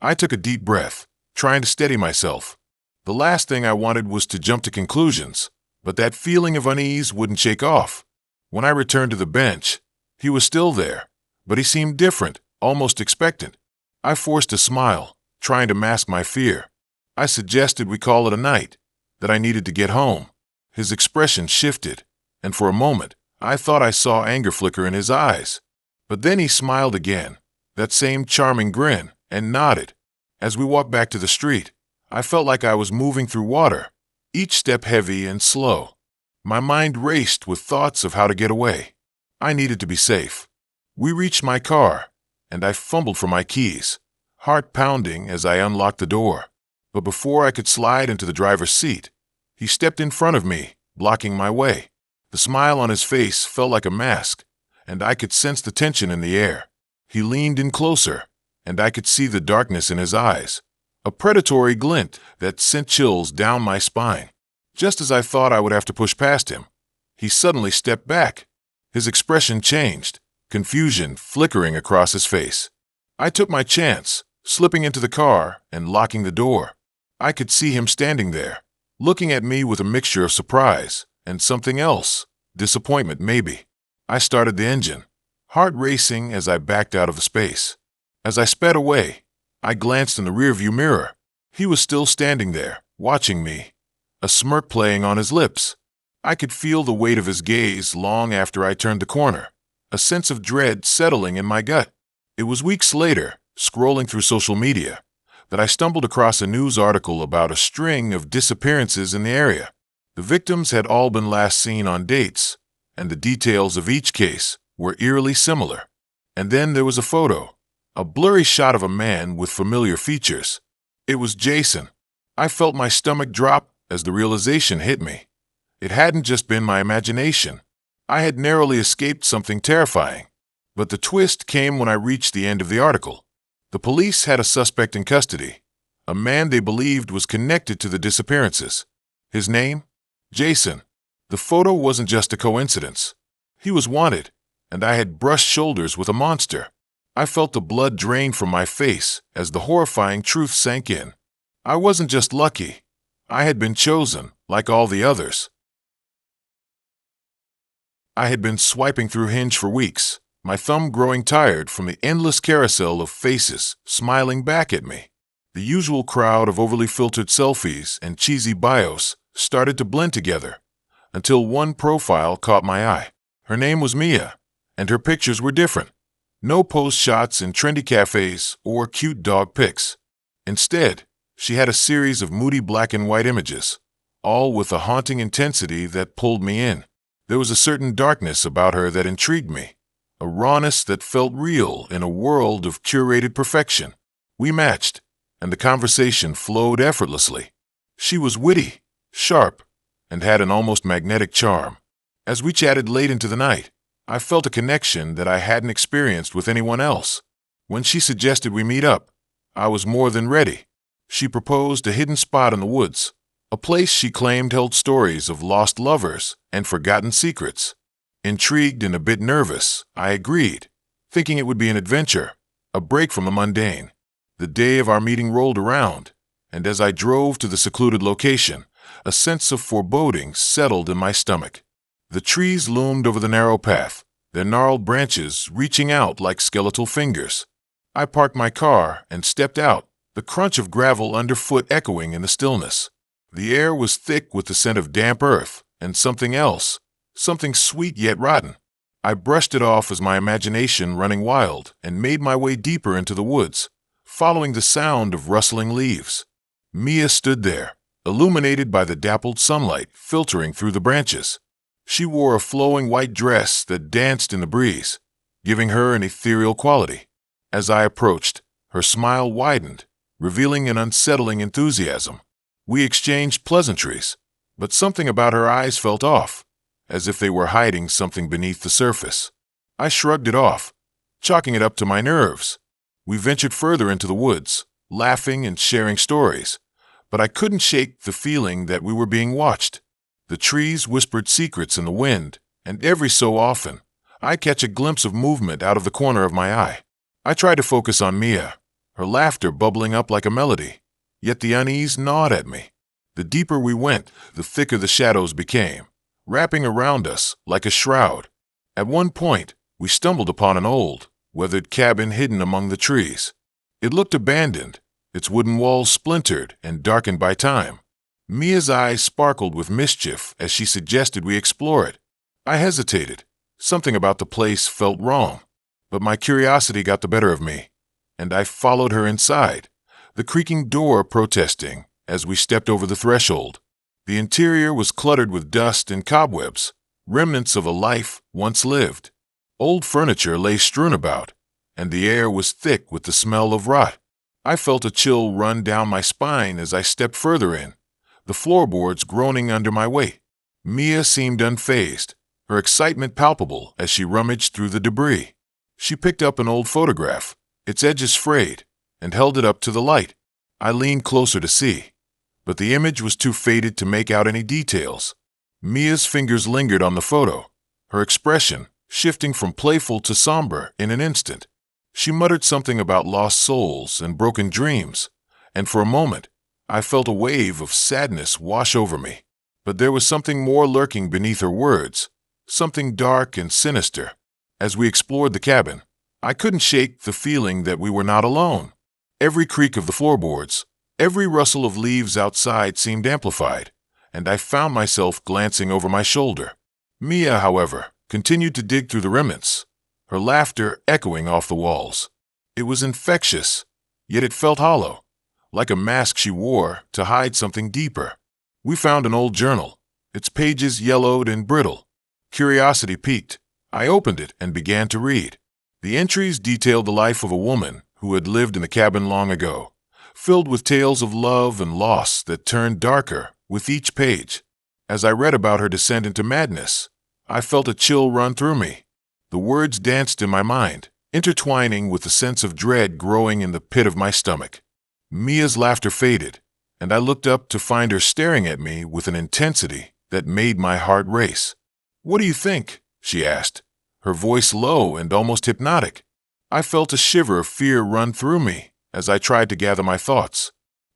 I took a deep breath, trying to steady myself. The last thing I wanted was to jump to conclusions, but that feeling of unease wouldn't shake off. When I returned to the bench, he was still there, but he seemed different, almost expectant. I forced a smile, trying to mask my fear. I suggested we call it a night, that I needed to get home. His expression shifted, and for a moment, I thought I saw anger flicker in his eyes. But then he smiled again, that same charming grin, and nodded. As we walked back to the street, I felt like I was moving through water, each step heavy and slow. My mind raced with thoughts of how to get away. I needed to be safe. We reached my car, and I fumbled for my keys, heart pounding as I unlocked the door. But before I could slide into the driver's seat, he stepped in front of me, blocking my way. The smile on his face felt like a mask, and I could sense the tension in the air. He leaned in closer, and I could see the darkness in his eyes, a predatory glint that sent chills down my spine. Just as I thought I would have to push past him, he suddenly stepped back. His expression changed, confusion flickering across his face. I took my chance, slipping into the car and locking the door. I could see him standing there, looking at me with a mixture of surprise and something else, disappointment maybe. I started the engine, heart racing as I backed out of the space. As I sped away, I glanced in the rearview mirror. He was still standing there, watching me, a smirk playing on his lips. I could feel the weight of his gaze long after I turned the corner, a sense of dread settling in my gut. It was weeks later, scrolling through social media, that I stumbled across a news article about a string of disappearances in the area. The victims had all been last seen on dates, and the details of each case were eerily similar. And then there was a photo, a blurry shot of a man with familiar features. It was Jason. I felt my stomach drop as the realization hit me. It hadn't just been my imagination. I had narrowly escaped something terrifying. But the twist came when I reached the end of the article. The police had a suspect in custody, a man they believed was connected to the disappearances. His name? Jason. The photo wasn't just a coincidence. He was wanted, and I had brushed shoulders with a monster. I felt the blood drain from my face as the horrifying truth sank in. I wasn't just lucky. I had been chosen, like all the others. I had been swiping through Hinge for weeks, my thumb growing tired from the endless carousel of faces smiling back at me. The usual crowd of overly filtered selfies and cheesy bios started to blend together, until one profile caught my eye. Her name was Mia, and her pictures were different. No post shots in trendy cafes or cute dog pics. Instead, she had a series of moody black and white images, all with a haunting intensity that pulled me in. There was a certain darkness about her that intrigued me, a rawness that felt real in a world of curated perfection. We matched, and the conversation flowed effortlessly. She was witty, sharp, and had an almost magnetic charm. As we chatted late into the night, I felt a connection that I hadn't experienced with anyone else. When she suggested we meet up, I was more than ready. She proposed a hidden spot in the woods, a place she claimed held stories of lost lovers and forgotten secrets. Intrigued and a bit nervous, I agreed, thinking it would be an adventure, a break from the mundane. The day of our meeting rolled around, and as I drove to the secluded location, a sense of foreboding settled in my stomach. The trees loomed over the narrow path, their gnarled branches reaching out like skeletal fingers. I parked my car and stepped out, the crunch of gravel underfoot echoing in the stillness. The air was thick with the scent of damp earth and something else, something sweet yet rotten. I brushed it off as my imagination running wild and made my way deeper into the woods, following the sound of rustling leaves. Mia stood there, illuminated by the dappled sunlight filtering through the branches. She wore a flowing white dress that danced in the breeze, giving her an ethereal quality. As I approached, her smile widened, revealing an unsettling enthusiasm. We exchanged pleasantries, but something about her eyes felt off, as if they were hiding something beneath the surface. I shrugged it off, chalking it up to my nerves. We ventured further into the woods, laughing and sharing stories, but I couldn't shake the feeling that we were being watched. The trees whispered secrets in the wind, and every so often, I catch a glimpse of movement out of the corner of my eye. I tried to focus on Mia, her laughter bubbling up like a melody, yet the unease gnawed at me. The deeper we went, the thicker the shadows became, wrapping around us like a shroud. At one point, we stumbled upon an old, weathered cabin hidden among the trees. It looked abandoned, its wooden walls splintered and darkened by time. Mia's eyes sparkled with mischief as she suggested we explore it. I hesitated. Something about the place felt wrong, but my curiosity got the better of me, and I followed her inside, the creaking door protesting as we stepped over the threshold. The interior was cluttered with dust and cobwebs, remnants of a life once lived. Old furniture lay strewn about, and the air was thick with the smell of rot. I felt a chill run down my spine as I stepped further in, the floorboards groaning under my weight. Mia seemed unfazed, her excitement palpable as she rummaged through the debris. She picked up an old photograph, its edges frayed, and held it up to the light. I leaned closer to see, but the image was too faded to make out any details. Mia's fingers lingered on the photo, her expression shifting from playful to somber in an instant. She muttered something about lost souls and broken dreams, and for a moment, I felt a wave of sadness wash over me. But there was something more lurking beneath her words, something dark and sinister. As we explored the cabin, I couldn't shake the feeling that we were not alone. Every creak of the floorboards, every rustle of leaves outside seemed amplified, and I found myself glancing over my shoulder. Mia, however, continued to dig through the remnants, her laughter echoing off the walls. It was infectious, yet it felt hollow, like a mask she wore to hide something deeper. We found an old journal, its pages yellowed and brittle. Curiosity piqued. I opened it and began to read. The entries detailed the life of a woman who had lived in the cabin long ago, filled with tales of love and loss that turned darker with each page. As I read about her descent into madness, I felt a chill run through me. The words danced in my mind, intertwining with the sense of dread growing in the pit of my stomach. Mia's laughter faded, and I looked up to find her staring at me with an intensity that made my heart race. "What do you think?" she asked, her voice low and almost hypnotic. I felt a shiver of fear run through me as I tried to gather my thoughts.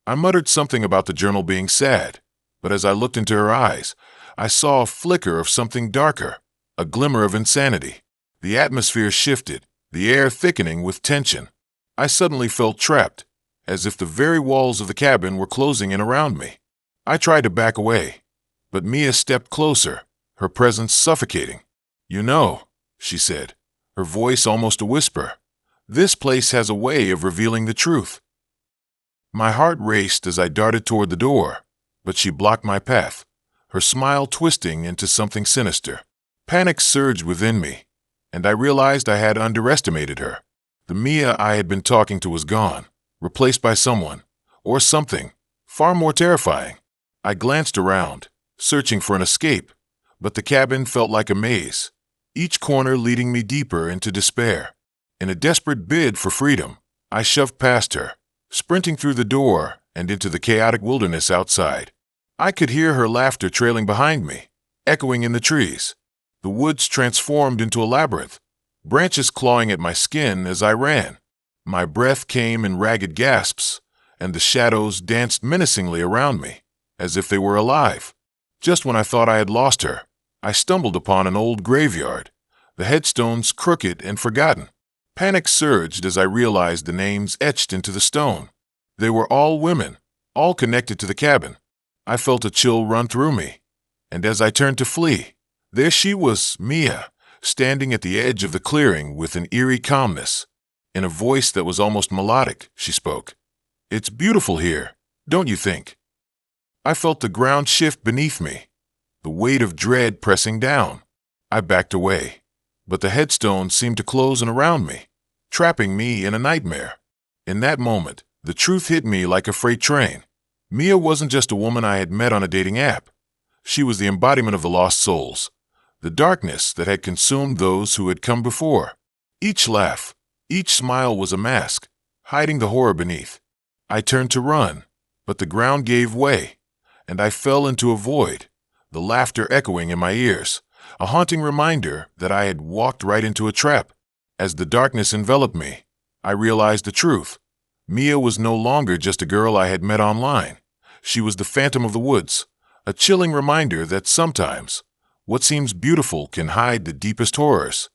I muttered something about the journal being sad, but as I looked into her eyes, I saw a flicker of something darker, a glimmer of insanity. The atmosphere shifted, the air thickening with tension. I suddenly felt trapped, as if the very walls of the cabin were closing in around me. I tried to back away, but Mia stepped closer, her presence suffocating. "You know," she said, her voice almost a whisper, "this place has a way of revealing the truth." My heart raced as I darted toward the door, but she blocked my path, her smile twisting into something sinister. Panic surged within me, and I realized I had underestimated her. The Mia I had been talking to was gone, replaced by someone, or something, far more terrifying. I glanced around, searching for an escape, but the cabin felt like a maze, each corner leading me deeper into despair. In a desperate bid for freedom, I shoved past her, sprinting through the door and into the chaotic wilderness outside. I could hear her laughter trailing behind me, echoing in the trees. The woods transformed into a labyrinth, branches clawing at my skin as I ran. My breath came in ragged gasps, and the shadows danced menacingly around me, as if they were alive. Just when I thought I had lost her, I stumbled upon an old graveyard, the headstones crooked and forgotten. Panic surged as I realized the names etched into the stone. They were all women, all connected to the cabin. I felt a chill run through me, and as I turned to flee, there she was, Mia, standing at the edge of the clearing with an eerie calmness. In a voice that was almost melodic, she spoke. "It's beautiful here, don't you think?" I felt the ground shift beneath me, the weight of dread pressing down. I backed away, but the headstone seemed to close in around me, trapping me in a nightmare. In that moment, the truth hit me like a freight train. Mia wasn't just a woman I had met on a dating app. She was the embodiment of the lost souls, the darkness that had consumed those who had come before. Each laugh, each smile was a mask, hiding the horror beneath. I turned to run, but the ground gave way, and I fell into a void, the laughter echoing in my ears, a haunting reminder that I had walked right into a trap. As the darkness enveloped me, I realized the truth. Mia was no longer just a girl I had met online. She was the phantom of the woods, a chilling reminder that sometimes what seems beautiful can hide the deepest horrors.